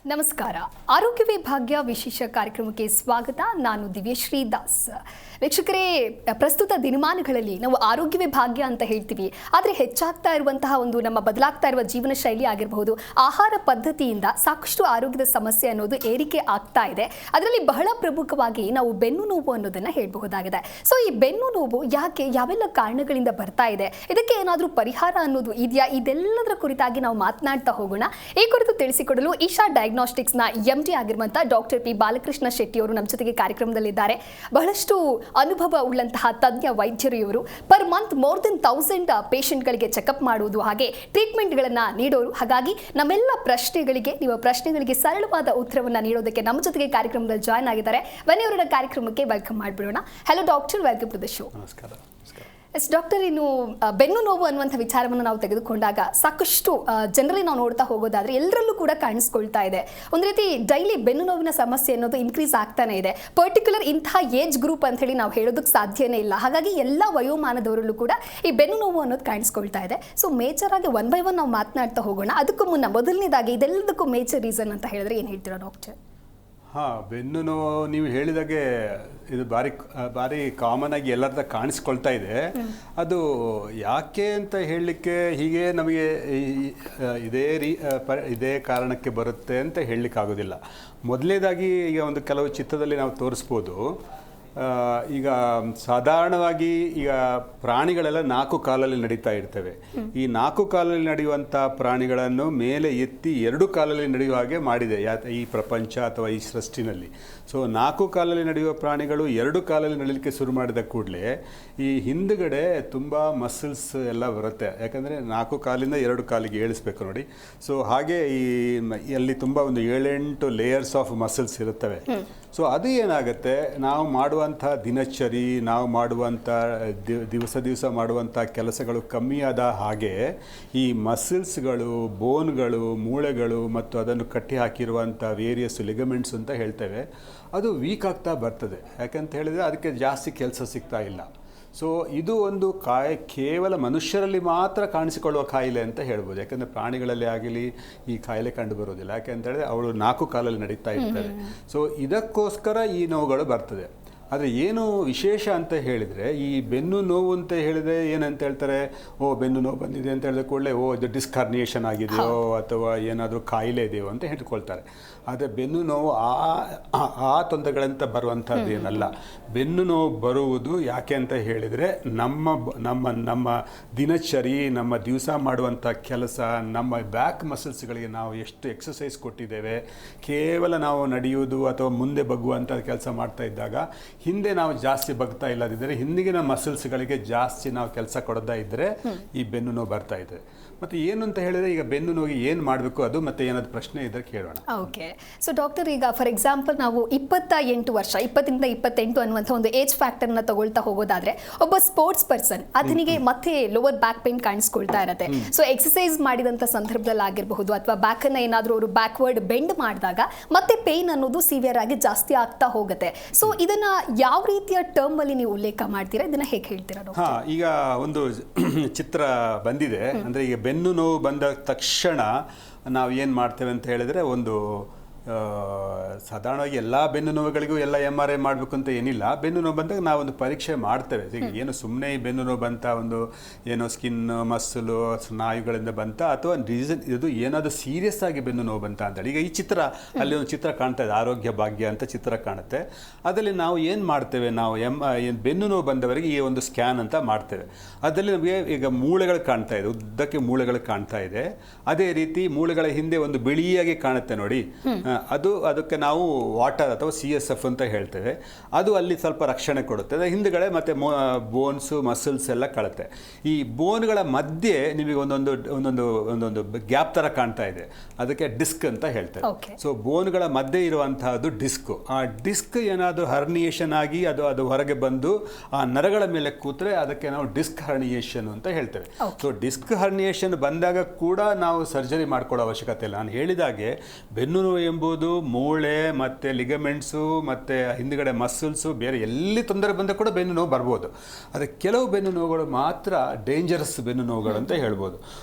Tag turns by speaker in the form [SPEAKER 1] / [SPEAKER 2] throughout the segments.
[SPEAKER 1] ನಮಸ್ಕಾರ. ಆರೋಗ್ಯವೇ ಭಾಗ್ಯ ವಿಶೇಷ ಕಾರ್ಯಕ್ರಮಕ್ಕೆ ಸ್ವಾಗತ. ನಾನು ದಿವ್ಯಶ್ರೀ ದಾಸ್. ವೀಕ್ಷಕರೇ, ಪ್ರಸ್ತುತ ದಿನಮಾನಗಳಲ್ಲಿ ನಾವು ಆರೋಗ್ಯವೇ ಭಾಗ್ಯ ಅಂತ ಹೇಳ್ತೀವಿ. ಆದರೆ ಹೆಚ್ಚಾಗ್ತಾ ಇರುವಂತಹ ನಮ್ಮ ಬದಲಾಗ್ತಾ ಇರುವ ಜೀವನ ಶೈಲಿ ಆಗಿರಬಹುದು, ಆಹಾರ ಪದ್ಧತಿಯಿಂದ ಸಾಕಷ್ಟು ಆರೋಗ್ಯದ ಸಮಸ್ಯೆ ಅನ್ನೋದು ಏರಿಕೆ ಆಗ್ತಾ ಇದೆ. ಅದರಲ್ಲಿ ಬಹಳ ಪ್ರಮುಖವಾಗಿ ನಾವು ಬೆನ್ನು ನೋವು ಅನ್ನೋದನ್ನ ಹೇಳಬಹುದಾಗಿದೆ. ಸೊ ಈ ಬೆನ್ನು ನೋವು ಯಾಕೆ, ಯಾವೆಲ್ಲ ಕಾರಣಗಳಿಂದ ಬರ್ತಾ ಇದೆ, ಇದಕ್ಕೆ ಏನಾದರೂ ಪರಿಹಾರ ಅನ್ನೋದು ಇದೆಯಾ? ಇದೆಲ್ಲದರ ಕುರಿತಾಗಿ ನಾವು ಮಾತನಾಡ್ತಾ ಹೋಗೋಣ. ಈ ಕುರಿತು ತಿಳಿಸಿಕೊಡಲು ಈಶಾ ಡಯಾಗ್ನೋಸ್ಟಿಕ್ಸ್ನ MD ಆಗಿರುವಂತಹ ಡಾಕ್ಟರ್ ಪಿ ಬಾಲಕೃಷ್ಣ ಶೆಟ್ಟಿ ಅವರು ನಮ್ಮ ಜೊತೆಗೆ ಕಾರ್ಯಕ್ರಮದಲ್ಲಿದ್ದಾರೆ. ಬಹಳಷ್ಟು ಅನುಭವ ಉಳ್ಳಂತಹ ತಜ್ಞ ವೈದ್ಯರು ಇವರು. ಪರ್ ಮಂತ್ ಮೋರ್ ದೆನ್ 1000 ಪೇಷಂಟ್ಗಳಿಗೆ ಚೆಕಪ್ ಮಾಡುವುದು, ಹಾಗೆ ಟ್ರೀಟ್ಮೆಂಟ್ಗಳನ್ನು ನೀಡೋರು. ಹಾಗಾಗಿ ನಮ್ಮೆಲ್ಲ ಪ್ರಶ್ನೆಗಳಿಗೆ ಸರಳವಾದ ಉತ್ತರವನ್ನು ನೀಡೋದಕ್ಕೆ ನಮ್ಮ ಜೊತೆಗೆ ಕಾರ್ಯಕ್ರಮದಲ್ಲಿ ಜಾಯ್ನ್ ಆಗಿದ್ದಾರೆ. ಬನ್ನಿ ಅವರ ಕಾರ್ಯಕ್ರಮಕ್ಕೆ ವೆಲ್ಕಮ್ ಮಾಡಿಬಿಡೋಣ. Hello doctor, welcome to the show.
[SPEAKER 2] ನಮಸ್ಕಾರ.
[SPEAKER 1] ಎಸ್ ಡಾಕ್ಟರ್, ಇನ್ನು ಬೆನ್ನು ನೋವು ಅನ್ನುವಂಥ ವಿಚಾರವನ್ನು ನಾವು ತೆಗೆದುಕೊಂಡಾಗ ಸಾಕಷ್ಟು ಜನರಲ್ಲಿ ನಾವು ನೋಡ್ತಾ ಹೋಗೋದಾದ್ರೆ ಎಲ್ಲರಲ್ಲೂ ಕೂಡ ಕಾಣಿಸ್ಕೊಳ್ತಾ ಇದೆ. ಒಂದು ರೀತಿ ಡೈಲಿ ಬೆನ್ನು ನೋವಿನ ಸಮಸ್ಯೆ ಅನ್ನೋದು ಇನ್ಕ್ರೀಸ್ ಆಗ್ತಾನೆ ಇದೆ. ಪರ್ಟಿಕ್ಯುಲರ್ ಇಂತಹ ಏಜ್ ಗ್ರೂಪ್ ಅಂತ ಹೇಳಿ ನಾವು ಹೇಳೋದಕ್ಕೆ ಸಾಧ್ಯನೇ ಇಲ್ಲ. ಹಾಗಾಗಿ ಎಲ್ಲ ವಯೋಮಾನದವರಲ್ಲೂ ಕೂಡ ಈ ಬೆನ್ನು ನೋವು ಅನ್ನೋದು ಕಾಣಿಸ್ಕೊಳ್ತಾ ಇದೆ. ಸೊ ಮೇಜರ್ ಆಗಿ ಒನ್ ಬೈ ಒನ್ ನಾವು ಮಾತನಾಡ್ತಾ ಹೋಗೋಣ. ಅದಕ್ಕೂ ಮೊದಲನೇದಾಗಿ ಇದೆಲ್ಲದಕ್ಕೂ ಮೇಜರ್ ರೀಸನ್ ಅಂತ ಹೇಳಿದ್ರೆ ಏನು ಹೇಳ್ತೀರಾ ಡಾಕ್ಟರ್?
[SPEAKER 2] ಬೆನ್ನು ನೋವು ನೀವು ಹೇಳಿದಾಗೆ ಇದು ಭಾರಿ ಕಾಮನ್ ಆಗಿ ಎಲ್ಲರದ ಕಾಣಿಸ್ಕೊಳ್ತಾ ಇದೆ. ಅದು ಯಾಕೆ ಅಂತ ಹೇಳಲಿಕ್ಕೆ ಹೀಗೆ ನಮಗೆ ಇದೇ ಕಾರಣಕ್ಕೆ ಬರುತ್ತೆ ಅಂತ ಹೇಳಲಿಕ್ಕಾಗೋದಿಲ್ಲ. ಮೊದಲನೇದಾಗಿ ಈಗ ಒಂದು ಕೆಲವು ಚಿತ್ರದಲ್ಲಿ ನಾವು ತೋರಿಸ್ಬೋದು. ಈಗ ಸಾಧಾರಣವಾಗಿ ಈಗ ಪ್ರಾಣಿಗಳೆಲ್ಲ 4 ಕಾಲಲ್ಲಿ ನಡೀತಾ ಇರ್ತವೆ. ಈ 4 ಕಾಲಲ್ಲಿ ನಡೆಯುವಂಥ ಪ್ರಾಣಿಗಳನ್ನು ಮೇಲೆ ಎತ್ತಿ 2 ಕಾಲಲ್ಲಿ ನಡೆಯುವ ಹಾಗೆ ಮಾಡಿದೆ ಈ ಪ್ರಪಂಚ ಅಥವಾ ಈ ಸೃಷ್ಟಿನಲ್ಲಿ. ಸೊ 4 ಕಾಲಲ್ಲಿ ನಡೆಯುವ ಪ್ರಾಣಿಗಳು 2 ಕಾಲಲ್ಲಿ ನಡೀಲಿಕ್ಕೆ ಶುರು ಮಾಡಿದ ಕೂಡಲೇ ಈ ಹಿಂದುಗಡೆ ತುಂಬ ಮಸಲ್ಸ್ ಎಲ್ಲ ಬರುತ್ತೆ. ಯಾಕಂದರೆ 4 ಕಾಲಿಂದ 2 ಕಾಲಿಗೆ ಏಳಿಸ್ಬೇಕು ನೋಡಿ. ಸೊ ಹಾಗೆ ಅಲ್ಲಿ ತುಂಬ ಒಂದು 7-8 ಲೇಯರ್ಸ್ ಆಫ್ ಮಸಲ್ಸ್ ಇರುತ್ತವೆ. ಸೊ ಅದು ಏನಾಗುತ್ತೆ, ನಾವು ಮಾಡುವಂಥ ದಿನಚರಿ, ನಾವು ಮಾಡುವಂಥ ದಿವಸ ಮಾಡುವಂಥ ಕೆಲಸಗಳು ಕಮ್ಮಿ ಆದ ಹಾಗೆ ಈ ಮಸಲ್ಸ್ಗಳು, ಬೋನ್ಗಳು, ಮೂಳೆಗಳು ಮತ್ತು ಅದನ್ನು ಕಟ್ಟಿ ಹಾಕಿರುವಂಥ ವೇರಿಯಸ್ ಲಿಗಮೆಂಟ್ಸ್ ಅಂತ ಹೇಳ್ತೇವೆ, ಅದು ವೀಕ್ ಆಗ್ತಾ ಬರ್ತದೆ. ಯಾಕಂತ ಹೇಳಿದರೆ ಅದಕ್ಕೆ ಜಾಸ್ತಿ ಕೆಲಸ ಸಿಗ್ತಾ ಇಲ್ಲ. ಸೊ ಇದು ಒಂದು ಕೇವಲ ಮನುಷ್ಯರಲ್ಲಿ ಮಾತ್ರ ಕಾಣಿಸಿಕೊಳ್ಳುವ ಕಾಯಿಲೆ ಅಂತ ಹೇಳ್ಬೋದು. ಯಾಕಂದರೆ ಪ್ರಾಣಿಗಳಲ್ಲಿ ಆಗಲಿ ಈ ಕಾಯಿಲೆ ಕಂಡು ಬರೋದಿಲ್ಲ. ಯಾಕೆಂತ ಹೇಳಿದ್ರೆ ಅವಳು 4 ಕಾಲಲ್ಲಿ ನಡೀತಾ ಇರ್ತಾರೆ. ಸೊ ಇದಕ್ಕೋಸ್ಕರ ಈ ನೋವುಗಳು ಬರ್ತದೆ. ಆದರೆ ಏನು ವಿಶೇಷ ಅಂತ ಹೇಳಿದರೆ, ಈ ಬೆನ್ನು ನೋವು ಅಂತ ಹೇಳಿದರೆ ಏನಂತ ಹೇಳ್ತಾರೆ, ಬೆನ್ನು ನೋವು ಬಂದಿದೆ ಅಂತ ಹೇಳಿದ ಕೂಡಲೇ ಇದು ಡಿಸ್ಕ್ ಹರ್ನಿಯೇಷನ್ ಆಗಿದೆಯೋ ಅಥವಾ ಏನಾದರೂ ಕಾಯಿಲೆ ಇದೆಯೋ ಅಂತ ಹೇಳ್ಕೊಳ್ತಾರೆ. ಆದರೆ ಬೆನ್ನು ನೋವು ಆ ತೊಂದರೆಗಳಂತ ಬರುವಂಥದ್ದು ಏನಲ್ಲ. ಬೆನ್ನು ನೋವು ಬರುವುದು ಯಾಕೆ ಅಂತ ಹೇಳಿದರೆ ನಮ್ಮ ದಿನಚರಿ, ನಮ್ಮ ದಿವಸ ಮಾಡುವಂಥ ಕೆಲಸ, ನಮ್ಮ ಬ್ಯಾಕ್ ಮಸಲ್ಸ್ಗಳಿಗೆ ನಾವು ಎಷ್ಟು ಎಕ್ಸಸೈಸ್ ಕೊಟ್ಟಿದ್ದೇವೆ, ಕೇವಲ ನಾವು ನಡೆಯುವುದು ಅಥವಾ ಮುಂದೆ ಬಗ್ಗುವಂಥ ಕೆಲಸ ಮಾಡ್ತಾ ಇದ್ದಾಗ ಹಿಂದೆ ನಾವು ಜಾಸ್ತಿ ಬಗ್ತಾ ಇಲ್ಲದಿದ್ದರೆ, ಹಿಂದಿನ ಮಸಲ್ಸ್ಗಳಿಗೆ ಜಾಸ್ತಿ ನಾವು ಕೆಲಸ ಕೊಡೋದಾ ಇದ್ದರೆ ಈ ಬೆನ್ನು ನೋವು ಬರ್ತಾ ಇದೆ. ಮತ್ತು ಏನು ಅಂತ ಹೇಳಿದರೆ, ಈಗ ಬೆನ್ನು ನೋವಿಗೆ ಏನು ಮಾಡಬೇಕು ಅದು ಮತ್ತೆ ಏನಾದ್ರು ಪ್ರಶ್ನೆ ಇದ್ದರೆ ಕೇಳೋಣ.
[SPEAKER 1] ಓಕೆ. ಸೊ ಡಾಕ್ಟರ್, ಈಗ ಫಾರ್ ಎಕ್ಸಾಂಪಲ್ ನಾವು 28 ವರ್ಷ, 20 ರಿಂದ 28 ಅನ್ನುವಂಥ ಒಂದು ಏಜ್ ಫ್ಯಾಕ್ಟರ್ನ ತಗೊಳ್ತಾ ಹೋಗೋದಾದ್ರೆ, ಒಬ್ಬ ಸ್ಪೋರ್ಟ್ಸ್ ಪರ್ಸನ್ ಅದನಿಗೆ ಮತ್ತೆ ಲೋವರ್ ಬ್ಯಾಕ್ ಪೇನ್ ಕಾಣಿಸ್ಕೊಳ್ತಾ ಇರುತ್ತೆ. ಸೊ ಎಕ್ಸಸೈಸ್ ಮಾಡಿದಂಥ ಸಂದರ್ಭದಲ್ಲಿ ಆಗಿರಬಹುದು ಅಥವಾ ಬ್ಯಾಕನ್ನು ಏನಾದರೂ ಅವರು ಬ್ಯಾಕ್ವರ್ಡ್ ಬೆಂಡ್ ಮಾಡಿದಾಗ ಮತ್ತೆ ಪೇನ್ ಅನ್ನೋದು ಸಿವಿಯರ್ ಆಗಿ ಜಾಸ್ತಿ ಆಗ್ತಾ ಹೋಗುತ್ತೆ. ಸೊ ಇದನ್ನ ಯಾವ ರೀತಿಯ ಟರ್ಮ್ ಅಲ್ಲಿ ನೀವು ಉಲ್ಲೇಖ ಮಾಡ್ತೀರಾ, ಇದನ್ನ ಹೇಗೆ ಹೇಳ್ತೀರಾ ಡಾಕ್ಟರ್?
[SPEAKER 2] ಈಗ ಒಂದು ಚಿತ್ರ ಬಂದಿದೆ. ಅಂದರೆ ಈಗ ಬೆನ್ನು ನೋವು ಬಂದ ತಕ್ಷಣ ನಾವು ಏನು ಮಾಡ್ತೇವೆ ಅಂತ ಹೇಳಿದರೆ, ಒಂದು ಸಾಧಾರಣವಾಗಿ ಎಲ್ಲ ಬೆನ್ನು ನೋವುಗಳಿಗೂ ಎಲ್ಲ MRI ಮಾಡಬೇಕು ಅಂತ ಏನಿಲ್ಲ. ಬೆನ್ನು ನೋವು ಬಂದಾಗ ನಾವೊಂದು ಪರೀಕ್ಷೆ ಮಾಡ್ತೇವೆ. ಈಗ ಏನು ಸುಮ್ಮನೆ ಬೆನ್ನು ನೋವು ಬಂತ, ಒಂದು ಏನೋ ಸ್ಕಿನ್ ಮಸ್ಸಲು ಸ್ನಾಯುಗಳಿಂದ ಬಂತ, ಅಥವಾ ರೀಸನ್ ಇದು ಏನಾದರೂ ಸೀರಿಯಸ್ ಆಗಿ ಬೆನ್ನು ನೋವು ಬಂತ ಅಂತೇಳಿ. ಈಗ ಈ ಚಿತ್ರ, ಅಲ್ಲಿ ಒಂದು ಚಿತ್ರ ಕಾಣ್ತಾ ಇದೆ, ಆರೋಗ್ಯ ಭಾಗ್ಯ ಅಂತ ಚಿತ್ರ ಕಾಣುತ್ತೆ. ಅದರಲ್ಲಿ ನಾವು ಏನು ಮಾಡ್ತೇವೆ, ನಾವು ಬೆನ್ನು ನೋವು ಬಂದವರಿಗೆ ಈ ಒಂದು ಸ್ಕ್ಯಾನ್ ಅಂತ ಮಾಡ್ತೇವೆ. ಅದರಲ್ಲಿ ನಮಗೆ ಈಗ ಮೂಳೆಗಳು ಕಾಣ್ತಾ ಇದೆ, ಉದ್ದಕ್ಕೆ ಮೂಳೆಗಳು ಕಾಣ್ತಾ ಇದೆ. ಅದೇ ರೀತಿ ಮೂಳೆಗಳ ಹಿಂದೆ ಒಂದು ಬಿಳಿಯಾಗಿ ಕಾಣುತ್ತೆ ನೋಡಿ, ಅದಕ್ಕೆ ನಾವು ವಾಟರ್ ಅಥವಾ CSF ಅಂತ ಹೇಳ್ತೇವೆ. ಅದು ಅಲ್ಲಿ ಸ್ವಲ್ಪ ರಕ್ಷಣೆ ಕೊಡುತ್ತೆ. ಹಿಂದುಗಡೆ ಮತ್ತೆ ಬೋನ್ಸು, ಮಸಲ್ಸ್ ಎಲ್ಲ ಕಳುತ್ತೆ. ಈ ಬೋನ್ಗಳ ಮಧ್ಯೆ ನಿಮಗೆ ಒಂದೊಂದು ಗ್ಯಾಪ್ ಥರ ಕಾಣ್ತಾ ಇದೆ, ಅದಕ್ಕೆ ಡಿಸ್ಕ್ ಅಂತ ಹೇಳ್ತೇವೆ. ಸೊ ಬೋನ್ಗಳ ಮಧ್ಯೆ ಇರುವಂತಹದ್ದು ಡಿಸ್ಕ್. ಆ ಡಿಸ್ಕ್ ಏನಾದರೂ ಹರ್ನಿಯೇಷನ್ ಆಗಿ ಅದು ಹೊರಗೆ ಬಂದು ಆ ನರಗಳ ಮೇಲೆ ಕೂತ್ರೆ ಅದಕ್ಕೆ ನಾವು ಡಿಸ್ಕ್ ಹರ್ನಿಯೇಷನ್ ಅಂತ ಹೇಳ್ತೇವೆ. ಸೊ ಡಿಸ್ಕ್ ಹರ್ನಿಯೇಷನ್ ಬಂದಾಗ ಕೂಡ ನಾವು ಸರ್ಜರಿ ಮಾಡ್ಕೊಳ್ಳೋ ಅವಶ್ಯಕತೆ ಇಲ್ಲ. ನಾನು ಹೇಳಿದಾಗೆ ಬೆನ್ನು ನೋವು ಬರ್ಬೋದು, ಮೂಳೆ ಮತ್ತು ಲಿಗಮೆಂಟ್ಸು ಮತ್ತು ಹಿಂದುಗಡೆ ಮಸಲ್ಸು ಬೇರೆ ಎಲ್ಲಿ ತೊಂದರೆ ಬಂದ ಕೂಡ ಬೆನ್ನು ನೋವು ಬರ್ಬೋದು. ಆದರೆ ಕೆಲವು ಬೆನ್ನು ನೋವುಗಳು ಮಾತ್ರ ಡೇಂಜರಸ್ ಬೆನ್ನು ನೋವುಗಳು ಅಂತ ಹೇಳ್ಬೋದು.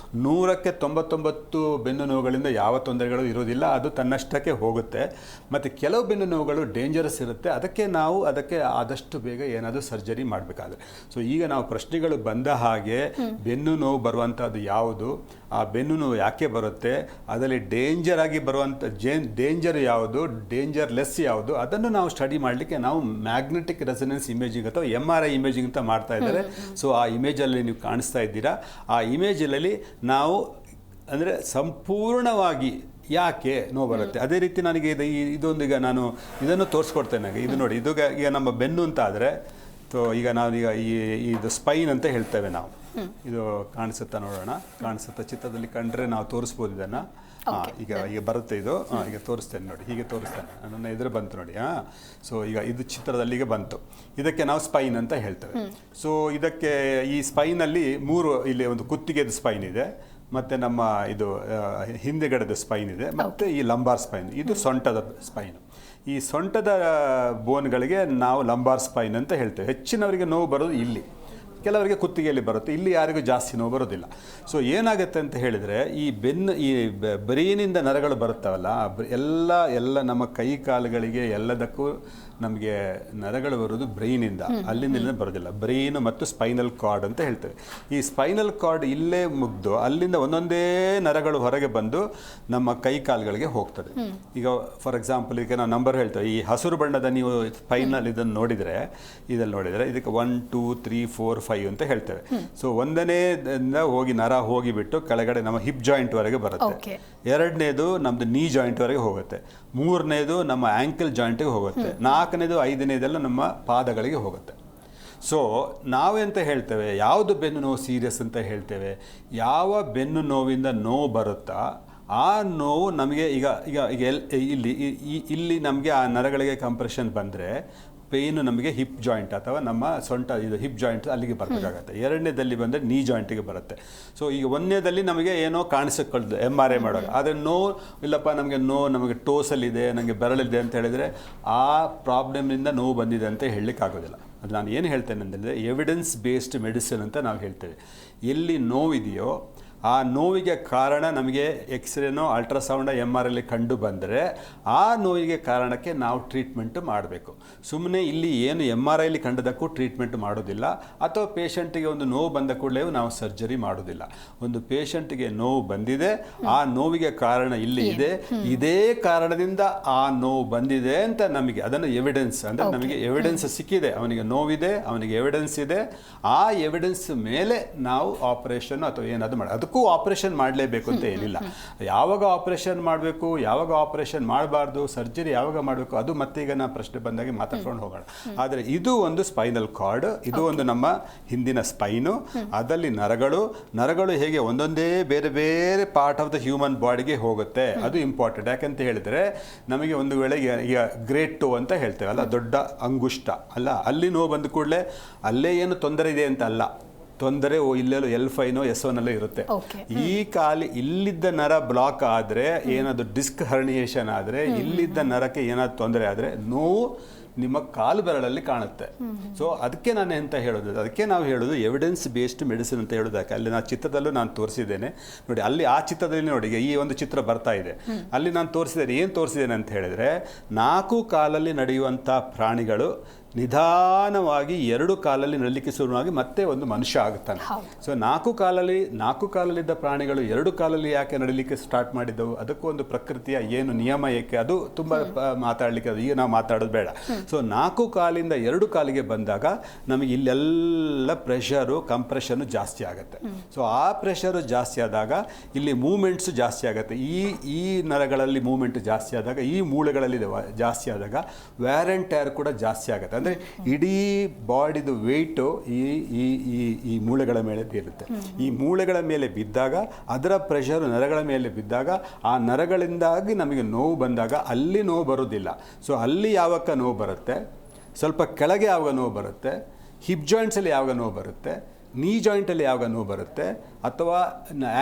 [SPEAKER 2] 100ಕ್ಕೆ 99 ಬೆನ್ನು ನೋವುಗಳಿಂದ ಯಾವ ತೊಂದರೆಗಳು ಇರೋದಿಲ್ಲ, ಅದು ತನ್ನಷ್ಟಕ್ಕೆ ಹೋಗುತ್ತೆ. ಮತ್ತು ಕೆಲವು ಬೆನ್ನು ನೋವುಗಳು ಡೇಂಜರಸ್ ಇರುತ್ತೆ, ಅದಕ್ಕೆ ಆದಷ್ಟು ಬೇಗ ಏನಾದರೂ ಸರ್ಜರಿ ಮಾಡಬೇಕಾದ್ರೆ. ಸೊ ಈಗ ನಾವು ಪ್ರಶ್ನೆಗಳು ಬಂದ ಹಾಗೆ ಬೆನ್ನು ನೋವು ಬರುವಂಥದ್ದು ಯಾವುದು, ಆ ಬೆನ್ನು ನೋವು ಯಾಕೆ ಬರುತ್ತೆ, ಅದರಲ್ಲಿ ಡೇಂಜರ್ ಆಗಿ ಬರುವಂಥ ಡೇಂಜರ್ ಯಾವುದು, ಡೇಂಜರ್ಲೆಸ್ ಯಾವುದು, ಅದನ್ನು ನಾವು ಸ್ಟಡಿ ಮಾಡಲಿಕ್ಕೆ ನಾವು ಮ್ಯಾಗ್ನೆಟಿಕ್ ರೆಸೊನೆನ್ಸ್ ಇಮೇಜಿಂಗ್ ಅಥವಾ MRI ಇಮೇಜಿಂಗ್ ಅಂತ ಮಾಡ್ತಾ ಇದ್ದಾರೆ. ಸೊ ಆ ಇಮೇಜಲ್ಲಿ ನೀವು ಕಾಣಿಸ್ತಾ ಇದ್ದೀರಾ. ಆ ಇಮೇಜಲ್ಲಿ ನಾವು ಅಂದರೆ ಸಂಪೂರ್ಣವಾಗಿ ಯಾಕೆ ನೋವು ಬರುತ್ತೆ. ಅದೇ ರೀತಿ ನನಗೆ ಇದೊಂದೀಗ ನಾನು ಇದನ್ನು ತೋರಿಸ್ಕೊಡ್ತೇನೆ. ನನಗೆ ಇದು ನೋಡಿ, ಈಗ ನಮ್ಮ ಬೆನ್ನು ಅಂತ ಆದರೆ ಈಗ ನಾವೀಗ ಇದು ಸ್ಪೈನ್ ಅಂತ ಹೇಳ್ತೇವೆ ನಾವು. ಇದು ಕಾಣಿಸುತ್ತಾ ನೋಡೋಣ, ಕಾಣಿಸುತ್ತಾ ಚಿತ್ರದಲ್ಲಿ ಕಂಡ್ರೆ ನಾವು ತೋರಿಸ್ಬೋದು ಇದನ್ನು. ಈಗ ಬರುತ್ತೆ ಇದು. ಈಗ ತೋರಿಸ್ತೇನೆ ನೋಡಿ, ಹೀಗೆ ತೋರಿಸ್ತೇನೆ, ನನ್ನ ಎದುರು ಬಂತು ನೋಡಿ. ಸೊ ಈಗ ಇದು ಚಿತ್ರದಲ್ಲಿಗೆ ಬಂತು. ಇದಕ್ಕೆ ನಾವು ಸ್ಪೈನ್ ಅಂತ ಹೇಳ್ತೇವೆ. ಸೊ ಇದಕ್ಕೆ ಈ ಸ್ಪೈನಲ್ಲಿ 3 ಇಲ್ಲಿ ಒಂದು ಕುತ್ತಿಗೆದು ಸ್ಪೈನ್ ಇದೆ, ಮತ್ತು ನಮ್ಮ ಇದು ಹಿಂದೆಗಡೆದ ಸ್ಪೈನ್ ಇದೆ, ಮತ್ತು ಈ ಲಂಬಾರ್ ಸ್ಪೈನ್, ಇದು ಸೊಂಟದ ಸ್ಪೈನು. ಈ ಸೊಂಟದ ಬೋನ್ಗಳಿಗೆ ನಾವು ಲಂಬಾರ್ ಸ್ಪೈನ್ ಅಂತ ಹೇಳ್ತೇವೆ. ಹೆಚ್ಚಿನವರಿಗೆ ನೋವು ಬರೋದು ಇಲ್ಲಿ, ಕೆಲವರಿಗೆ ಕುತ್ತಿಗೆಯಲ್ಲಿ ಬರುತ್ತೆ, ಇಲ್ಲಿ ಯಾರಿಗೂ ಜಾಸ್ತಿ ನೋವು ಬರೋದಿಲ್ಲ. ಸೊ ಏನಾಗುತ್ತೆ ಅಂತ ಹೇಳಿದರೆ, ಈ ಬ್ರೈನಿಂದ ನರಗಳು ಬರುತ್ತವಲ್ಲ, ಎಲ್ಲ ನಮ್ಮ ಕೈ ಕಾಲುಗಳಿಗೆ ಎಲ್ಲದಕ್ಕೂ ನಮಗೆ ನರಗಳು ಬರೋದು ಬ್ರೈನಿಂದ, ಅಲ್ಲಿಂದ ಬರೋದಿಲ್ಲ. ಬ್ರೈನು ಮತ್ತು ಸ್ಪೈನಲ್ ಕಾರ್ಡ್ ಅಂತ ಹೇಳ್ತೇವೆ. ಈ ಸ್ಪೈನಲ್ ಕಾರ್ಡ್ ಇಲ್ಲೇ ಮುಗ್ದು ಅಲ್ಲಿಂದ ಒಂದೊಂದೇ ನರಗಳು ಹೊರಗೆ ಬಂದು ನಮ್ಮ ಕೈ ಕಾಲುಗಳಿಗೆ ಹೋಗ್ತದೆ. ಈಗ ಫಾರ್ ಎಕ್ಸಾಂಪಲ್ ಈಗ ನಾವು ನಂಬರ್ ಹೇಳ್ತೇವೆ. ಈ ಹಸಿರು ಬಣ್ಣದ ನೀವು ಸ್ಪೈನಲ್ಲಿ ಇದನ್ನು ನೋಡಿದರೆ ಇದಕ್ಕೆ 1 2 3 4 5 ಅಂತ ಹೇಳ್ತೇವೆ. ಸೊ 1ನೇದಿಂದ ಹೋಗಿ ನರ ಹೋಗಿಬಿಟ್ಟು ಕೆಳಗಡೆ ನಮ್ಮ ಹಿಪ್ ಜಾಯಿಂಟ್ವರೆಗೆ ಬರುತ್ತೆ. 2ನೇದು ನಮ್ಮದು ನೀ ಜಾಯಿಂಟ್ವರೆಗೆ ಹೋಗುತ್ತೆ. 3ನೇದು ನಮ್ಮ ಆ್ಯಂಕಲ್ ಜಾಯಿಂಟಿಗೆ ಹೋಗುತ್ತೆ. 4ನೇದು 5ನೇದೆಲ್ಲ ನಮ್ಮ ಪಾದಗಳಿಗೆ ಹೋಗುತ್ತೆ. ಸೊ ನಾವೆಂತ ಹೇಳ್ತೇವೆ, ಯಾವುದು ಬೆನ್ನು ನೋವು ಸೀರಿಯಸ್ ಅಂತ ಹೇಳ್ತೇವೆ, ಯಾವ ಬೆನ್ನು ನೋವಿಂದ ನೋವು ಬರುತ್ತಾ ಆ ನೋವು ನಮಗೆ ಇಲ್ಲಿ ನಮಗೆ ಆ ನರಗಳಿಗೆ ಕಂಪ್ರೆಷನ್ ಬಂದರೆ ಪೇಯ್ನು ನಮಗೆ ಹಿಪ್ ಜಾಯಿಂಟ್ ಅಥವಾ ನಮ್ಮ ಸೊಂಟ ಇದು ಹಿಪ್ ಜಾಯಿಂಟ್ ಅಲ್ಲಿಗೆ ಬರಬೇಕಾಗತ್ತೆ. 2ನೇದಲ್ಲಿ ಬಂದರೆ ನೀ ಜಾಯಿಂಟಿಗೆ ಬರುತ್ತೆ. ಸೊ ಈಗ 1ನೇದಲ್ಲಿ ನಮಗೆ ಏನೋ ಕಾಣಿಸಿಕೊಳ್ಳುತ್ತೆ MRI ಮಾಡುವಾಗ. ಆದರೆ ನೋವು ಇಲ್ಲಪ್ಪ ನಮಗೆ ಟೋಸಲ್ಲಿದೆ, ನನಗೆ ಬೆರಳಿದೆ ಅಂತ ಹೇಳಿದರೆ ಆ ಪ್ರಾಬ್ಲಮ್ನಿಂದ ನೋವು ಬಂದಿದೆ ಅಂತ ಹೇಳಲಿಕ್ಕಾಗೋದಿಲ್ಲ. ಅದು ನಾನು ಏನು ಹೇಳ್ತೇನೆ ಅಂದರೆ, ಎವಿಡೆನ್ಸ್ ಬೇಸ್ಡ್ ಮೆಡಿಸಿನ್ ಅಂತ ನಾವು ಹೇಳ್ತೇವೆ. ಎಲ್ಲಿ ನೋವಿದೆಯೋ ಆ ನೋವಿಗೆ ಕಾರಣ ನಮಗೆ ಎಕ್ಸ್ರೇನೋ ಅಲ್ಟ್ರಾಸೌಂಡ MRI ಕಂಡು ಬಂದರೆ ಆ ನೋವಿಗೆ ಕಾರಣಕ್ಕೆ ನಾವು ಟ್ರೀಟ್ಮೆಂಟ್ ಮಾಡಬೇಕು. ಸುಮ್ಮನೆ ಇಲ್ಲಿ ಏನು MRI ಕಂಡದಕ್ಕೂ ಟ್ರೀಟ್ಮೆಂಟ್ ಮಾಡೋದಿಲ್ಲ, ಅಥವಾ ಪೇಷಂಟಿಗೆ ಒಂದು ನೋವು ಬಂದ ಕೂಡಲೇ ನಾವು ಸರ್ಜರಿ ಮಾಡೋದಿಲ್ಲ. ಒಂದು ಪೇಷಂಟಿಗೆ ನೋವು ಬಂದಿದೆ, ಆ ನೋವಿಗೆ ಕಾರಣ ಇಲ್ಲಿ ಇದೆ, ಇದೇ ಕಾರಣದಿಂದ ಆ ನೋವು ಬಂದಿದೆ ಅಂತ ನಮಗೆ ಅದನ್ನು ಎವಿಡೆನ್ಸ್ ಅಂದರೆ ನಮಗೆ ಎವಿಡೆನ್ಸ್ ಸಿಕ್ಕಿದೆ, ಅವನಿಗೆ ನೋವಿದೆ, ಅವನಿಗೆ ಎವಿಡೆನ್ಸ್ ಇದೆ, ಆ ಎವಿಡೆನ್ಸ್ ಮೇಲೆ ನಾವು ಆಪರೇಷನ್ ಅಥವಾ ಏನಾದರೂ ಮಾಡಿ. ಅದಕ್ಕೂ ಆಪರೇಷನ್ ಮಾಡಲೇಬೇಕು ಅಂತ ಏನಿಲ್ಲ. ಯಾವಾಗ ಆಪರೇಷನ್ ಮಾಡಬೇಕು, ಯಾವಾಗ ಆಪರೇಷನ್ ಮಾಡಬಾರ್ದು, ಸರ್ಜರಿ ಯಾವಾಗ ಮಾಡಬೇಕು, ಅದು ಮತ್ತೆ ಈಗ ನಾವು ಪ್ರಶ್ನೆ ಬಂದಾಗೆ ಮಾತಾಡ್ಕೊಂಡು ಹೋಗೋಣ. ಆದರೆ ಇದು ಒಂದು ಸ್ಪೈನಲ್ ಕಾರ್ಡ್, ಇದು ಒಂದು ನಮ್ಮ ಹಿಂದಿನ ಸ್ಪೈನು, ಅದರಲ್ಲಿ ನರಗಳು ಹೇಗೆ ಒಂದೊಂದೇ ಬೇರೆ ಬೇರೆ ಪಾರ್ಟ್ ಆಫ್ ದ ಹ್ಯೂಮನ್ ಬಾಡಿಗೆ ಹೋಗುತ್ತೆ. ಅದು ಇಂಪಾರ್ಟೆಂಟ್. ಯಾಕಂತ ಹೇಳಿದರೆ ನಮಗೆ ಒಂದು ವೇಳೆ ಈಗ ಗ್ರೇಟ್ ಟೋ ಅಂತ ಹೇಳ್ತೇವೆ ಅಲ್ಲ, ದೊಡ್ಡ ಅಂಗುಷ್ಟ ಅಲ್ಲ, ಅಲ್ಲಿ ನೋವು ಬಂದ ಕೂಡಲೇ ಅಲ್ಲೇ ಏನು ತೊಂದರೆ ಇದೆ ಅಂತ ಅಲ್ಲ, ತೊಂದರೆ ಇಲ್ಲೆಲ್ಲೋ L5ನೋ S1 ಇರುತ್ತೆ. ಈ ಇಲ್ಲಿದ್ದ ನರ ಬ್ಲಾಕ್ ಆದರೆ, ಏನಾದರೂ ಡಿಸ್ಕ್ ಹರ್ನಿಯೇಷನ್ ಆದರೆ, ಇಲ್ಲಿದ್ದ ನರಕ್ಕೆ ಏನಾದರೂ ತೊಂದರೆ ಆದರೆ ನೋವು ನಿಮ್ಮ ಕಾಲು ಬೆರಳಲ್ಲಿ ಕಾಣುತ್ತೆ. ಸೊ ಅದಕ್ಕೆ ನಾನು ಎಂತ ಹೇಳೋದು, ಅದಕ್ಕೆ ನಾವು ಹೇಳೋದು ಎವಿಡೆನ್ಸ್ ಬೇಸ್ಡ್ ಮೆಡಿಸಿನ್ ಅಂತ ಹೇಳೋದಕ್ಕೆ. ಅಲ್ಲಿ ನಾನು ಚಿತ್ರದಲ್ಲೂ ನಾನು ತೋರಿಸಿದ್ದೇನೆ ನೋಡಿ, ಅಲ್ಲಿ ಆ ಚಿತ್ರದಲ್ಲಿ ನೋಡಿ, ಈ ಒಂದು ಚಿತ್ರ ಬರ್ತಾ ಇದೆ, ಅಲ್ಲಿ ನಾನು ತೋರಿಸಿದ್ದೇನೆ. ಏನು ತೋರಿಸಿದ್ದೇನೆ ಅಂತ ಹೇಳಿದರೆ, 4 ಕಾಲಲ್ಲಿ ನಡೆಯುವಂಥ ಪ್ರಾಣಿಗಳು ನಿಧಾನವಾಗಿ 2 ಕಾಲಲ್ಲಿ ನಡಲಿಕ್ಕೆ ಶುರುವಾಗಿ ಮತ್ತೆ ಒಂದು ಮನುಷ್ಯ ಆಗುತ್ತಾನೆ. ಸೊ 4 ಕಾಲಲ್ಲಿದ್ದ ಪ್ರಾಣಿಗಳು 2 ಕಾಲಲ್ಲಿ ಯಾಕೆ ನಡಲಿಕ್ಕೆ ಸ್ಟಾರ್ಟ್ ಮಾಡಿದ್ದವು, ಅದಕ್ಕೂ ಒಂದು ಪ್ರಕೃತಿಯ ಏನು ನಿಯಮ ಏಕೆ, ಅದು ತುಂಬ ಮಾತಾಡಲಿಕ್ಕೆ, ಅದು ಈಗ ನಾವು ಮಾತಾಡೋದು ಬೇಡ. ಸೊ 4 ಕಾಲಿಂದ 2 ಕಾಲಿಗೆ ಬಂದಾಗ ನಮಗೆ ಇಲ್ಲೆಲ್ಲ ಪ್ರೆಷರು ಕಂಪ್ರೆಷನ್ನು ಜಾಸ್ತಿ ಆಗುತ್ತೆ. ಸೊ ಆ ಪ್ರೆಷರು ಜಾಸ್ತಿ ಆದಾಗ ಇಲ್ಲಿ ಮೂಮೆಂಟ್ಸು ಜಾಸ್ತಿ ಆಗುತ್ತೆ. ಈ ನರಗಳಲ್ಲಿ ಮೂಮೆಂಟ್ ಜಾಸ್ತಿ ಆದಾಗ, ಈ ಮೂಳೆಗಳಲ್ಲಿ ಜಾಸ್ತಿ ಆದಾಗ ವ್ಯಾರ್ ಆ್ಯಂಡ್ ಟೈರ್ ಕೂಡ ಜಾಸ್ತಿ ಆಗುತ್ತೆ. ಅಂದರೆ ಇಡೀ ಬಾಡಿದು ವೆಯ್ಟು ಈ ಮೂಳೆಗಳ ಮೇಲೆ ಬೀರುತ್ತೆ. ಈ ಮೂಳೆಗಳ ಮೇಲೆ ಬಿದ್ದಾಗ, ಅದರ ಪ್ರೆಷರ್ ನರಗಳ ಮೇಲೆ ಬಿದ್ದಾಗ, ಆ ನರಗಳಿಂದಾಗಿ ನಮಗೆ ನೋವು ಬಂದಾಗ ಅಲ್ಲಿ ನೋವು ಬರೋದಿಲ್ಲ. ಸೊ ಅಲ್ಲಿ ಯಾವಾಗ ನೋವು ಬರುತ್ತೆ, ಸ್ವಲ್ಪ ಕೆಳಗೆ ಯಾವಾಗ ನೋವು ಬರುತ್ತೆ, ಹಿಪ್ ಜಾಯಿಂಟ್ಸಲ್ಲಿ ಯಾವಾಗ ನೋವು ಬರುತ್ತೆ, ನೀ ಜಾಯಿಂಟಲ್ಲಿ ಯಾವಾಗ ನೋವು ಬರುತ್ತೆ ಅಥವಾ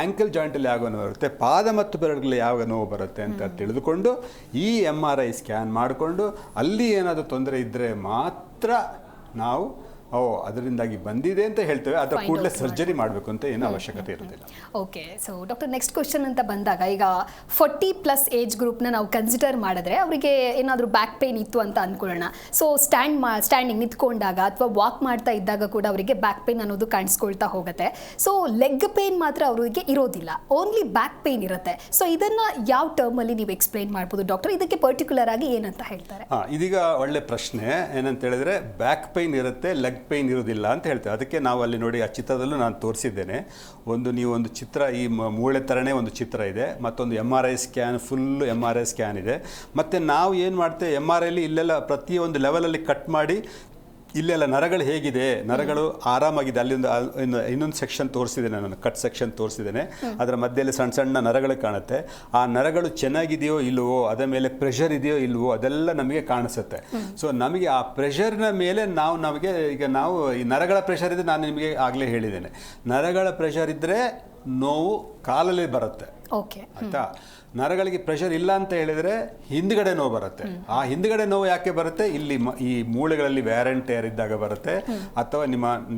[SPEAKER 2] ಆ್ಯಂಕಲ್ ಜಾಯಿಂಟಲ್ಲಿ ಯಾವಾಗ ನೋವು ಬರುತ್ತೆ, ಪಾದ ಮತ್ತು ಬೆರಳುಗಳಲ್ಲಿ ಯಾವಾಗ ನೋವು ಬರುತ್ತೆ ಅಂತ ತಿಳಿದುಕೊಂಡು ಈ MRI ಸ್ಕ್ಯಾನ್ ಮಾಡಿಕೊಂಡು ಅಲ್ಲಿ ಏನಾದರೂ ತೊಂದರೆ ಇದ್ದರೆ ಮಾತ್ರ ನಾವು ಅದರಿಂದಾಗಿ ಬಂದಿದೆ ಅಂತ ಹೇಳ್ತೇವೆ. ಅದರ ಕೂಡಲೇ ಸರ್ಜರಿ ಮಾಡಬೇಕು ಅಂತ ಏನೂ ಅವಶ್ಯಕತೆ ಇರೋದಿಲ್ಲ.
[SPEAKER 1] Okay, so doctor next question ಅಂತ ಬಂದಾಗ ಈಗ 40+ ಏಜ್ ಗ್ರೂಪ್ನ ನಾವು ಕನ್ಸಿಡರ್ ಮಾಡಿದ್ರೆ ಅವರಿಗೆ ಏನಾದರೂ ಬ್ಯಾಕ್ ಪೇನ್ ಇತ್ತು ಅಂತ ಅಂದ್ಕೊಳ್ಳೋಣ. ಸೊ ಸ್ಟ್ಯಾಂಡಿಂಗ್ ನಿಂತ್ಕೊಂಡಾಗ ಅಥವಾ ವಾಕ್ ಮಾಡ್ತಾ ಇದ್ದಾಗ ಕೂಡ ಅವರಿಗೆ ಬ್ಯಾಕ್ ಪೇನ್ ಅನ್ನೋದು ಕಾಣಿಸ್ಕೊಳ್ತಾ ಹೋಗುತ್ತೆ. ಸೊ ಲೆಗ್ ಪೇನ್ ಮಾತ್ರ ಅವರಿಗೆ ಇರೋದಿಲ್ಲ, ಓನ್ಲಿ ಬ್ಯಾಕ್ ಪೇನ್ ಇರುತ್ತೆ. ಸೊ ಇದನ್ನು ಯಾವ ಟರ್ಮಲ್ಲಿ ನೀವು ಎಕ್ಸ್ಪ್ಲೈನ್ ಮಾಡ್ಬೋದು ಡಾಕ್ಟರ್? ಇದಕ್ಕೆ ಪರ್ಟಿಕ್ಯುಲರ್ ಆಗಿ ಏನಂತ ಹೇಳ್ತಾರೆ?
[SPEAKER 2] ಇದೀಗ ಒಳ್ಳೆ ಪ್ರಶ್ನೆ. ಏನಂತ ಹೇಳಿದ್ರೆ ಬ್ಯಾಕ್ ಪೈನ್ ಇರುತ್ತೆ, ಲೆಗ್ ಪೈನ್ ಇರೋದಿಲ್ಲ ಅಂತ ಹೇಳ್ತೇವೆ. ಅದಕ್ಕೆ ನಾವು ಅಲ್ಲಿ ನೋಡಿ ಆ ಚಿತ್ರದಲ್ಲೂ ನಾನು ತೋರಿಸಿದ್ದೇನೆ. ಒಂದು ಚಿತ್ರ, ಈ ಮೂಳೆ ಥರನೇ ಒಂದು ಚಿತ್ರ ಇದೆ, ಮತ್ತೊಂದು MRI scan, full MRI scan ಇದೆ. ಮತ್ತು ನಾವು ಏನು ಮಾಡ್ತೇವೆ, MRIಲಿ ಇಲ್ಲೆಲ್ಲ ಪ್ರತಿಯೊಂದು ಲೆವೆಲಲ್ಲಿ ಕಟ್ ಮಾಡಿ ಇಲ್ಲೆಲ್ಲ ನರಗಳು ಹೇಗಿದೆ, ನರಗಳು ಆರಾಮಾಗಿದೆ. ಅಲ್ಲಿ ಇನ್ನೊಂದು ಸೆಕ್ಷನ್ ತೋರಿಸಿದ್ದೇನೆ ನಾನು, ಕಟ್ ಸೆಕ್ಷನ್ ತೋರಿಸಿದ್ದೇನೆ. ಅದರ ಮಧ್ಯದಲ್ಲಿ ಸಣ್ಣ ಸಣ್ಣ ನರಗಳು ಕಾಣುತ್ತೆ. ಆ ನರಗಳು ಚೆನ್ನಾಗಿದೆಯೋ ಇಲ್ವೋ, ಅದರ ಮೇಲೆ ಪ್ರೆಷರ್ ಇದೆಯೋ ಇಲ್ವೋ ಅದೆಲ್ಲ ನಮಗೆ ಕಾಣಿಸುತ್ತೆ. ಸೊ ನಮಗೆ ಆ ಪ್ರೆಷರ್ನ ಮೇಲೆ ನಾವು ಈ ನರಗಳ ಪ್ರೆಷರ್ ಇದೆ. ನಾನು ನಿಮಗೆ ಆಗಲೇ ಹೇಳಿದ್ದೇನೆ, ನರಗಳ ಪ್ರೆಷರ್ ಇದ್ದರೆ ನೋವು ಕಾಲಲ್ಲಿ ಬರುತ್ತೆ.
[SPEAKER 1] ಓಕೆ,
[SPEAKER 2] ಆಯ್ತಾ? ನರಗಳಿಗೆ ಪ್ರೆಷರ್ ಇಲ್ಲ ಅಂತ ಹೇಳಿದರೆ ಹಿಂದ್ಗಡೆ ನೋವು ಬರುತ್ತೆ. ಆ ಹಿಂದ್ಗಡೆ ನೋವು ಯಾಕೆ ಬರುತ್ತೆ? ಇಲ್ಲಿ ಈ ಮೂಳೆಗಳಲ್ಲಿ ವ್ಯಾರ್ ಆ್ಯಂಡ್ ಟೇರ್ ಇದ್ದಾಗ ಬರುತ್ತೆ, ಅಥವಾ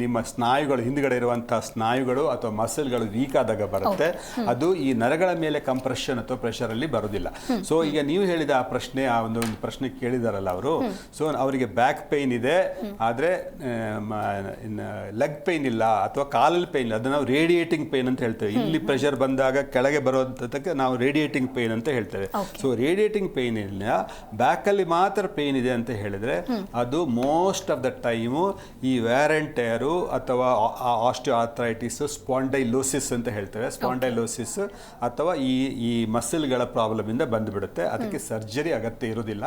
[SPEAKER 2] ನಿಮ್ಮ ಸ್ನಾಯುಗಳು, ಹಿಂದ್ಗಡೆ ಇರುವಂತಹ ಸ್ನಾಯುಗಳು ಅಥವಾ ಮಸಲ್ಗಳು ವೀಕ್ ಆದಾಗ ಬರುತ್ತೆ. ಅದು ಈ ನರಗಳ ಮೇಲೆ ಕಂಪ್ರೆಷನ್ ಅಥವಾ ಪ್ರೆಷರ್ ಅಲ್ಲಿ ಬರೋದಿಲ್ಲ. ಸೊ ಈಗ ನೀವು ಹೇಳಿದ ಆ ಪ್ರಶ್ನೆ, ಆ ಒಂದು ಪ್ರಶ್ನೆ ಕೇಳಿದಾರಲ್ಲ ಅವರು, ಸೊ ಅವರಿಗೆ ಬ್ಯಾಕ್ ಪೈನ್ ಇದೆ ಆದರೆ ಲೆಗ್ ಪೈನ್ ಇಲ್ಲ ಅಥವಾ ಕಾಲಲ್ಲಿ ಪೈನ್ ಇಲ್ಲ, ಅದನ್ನು ನಾವು ರೇಡಿಯೇಟಿಂಗ್ ಪೈನ್ ಅಂತ ಹೇಳ್ತೇವೆ. ಇಲ್ಲಿ ಪ್ರೆಷರ್ ಬಂದಾಗ ಕೆಳಗೆ ಬರೋದಕ್ಕೆ ನಾವು ರೇಡಿಯೇಟಿಂಗ್ ಪೇನ್ ಅಂತ ಹೇಳ್ತೇವೆ. ಸೊ ರೇಡಿಯೇಟಿಂಗ್ ಪೇನ್ ಇಲ್ಲ, ಬ್ಯಾಕಲ್ಲಿ ಮಾತ್ರ ಪೇನ್ ಇದೆ ಅಂತ ಹೇಳಿದ್ರೆ ಅದು ಮೋಸ್ಟ್ ಆಫ್ ದ ಟೈಮು ಈ ವ್ಯಾರ್ ಆ್ಯಂಡ್ ಟೇರು ಅಥವಾ ಆಸ್ಟಿಯೋಆರ್ಥರೈಟಿಸ್, ಸ್ಪಾಂಡೈಲೋಸಿಸ್ ಅಂತ ಹೇಳ್ತೇವೆ. ಸ್ಪಾಂಡೈಲೋಸಿಸ್ ಅಥವಾ ಈ ಮಸಲ್ಗಳ ಪ್ರಾಬ್ಲಮ್ ಇಂದ ಬಂದುಬಿಡುತ್ತೆ. ಅದಕ್ಕೆ ಸರ್ಜರಿ ಅಗತ್ಯ ಇರೋದಿಲ್ಲ.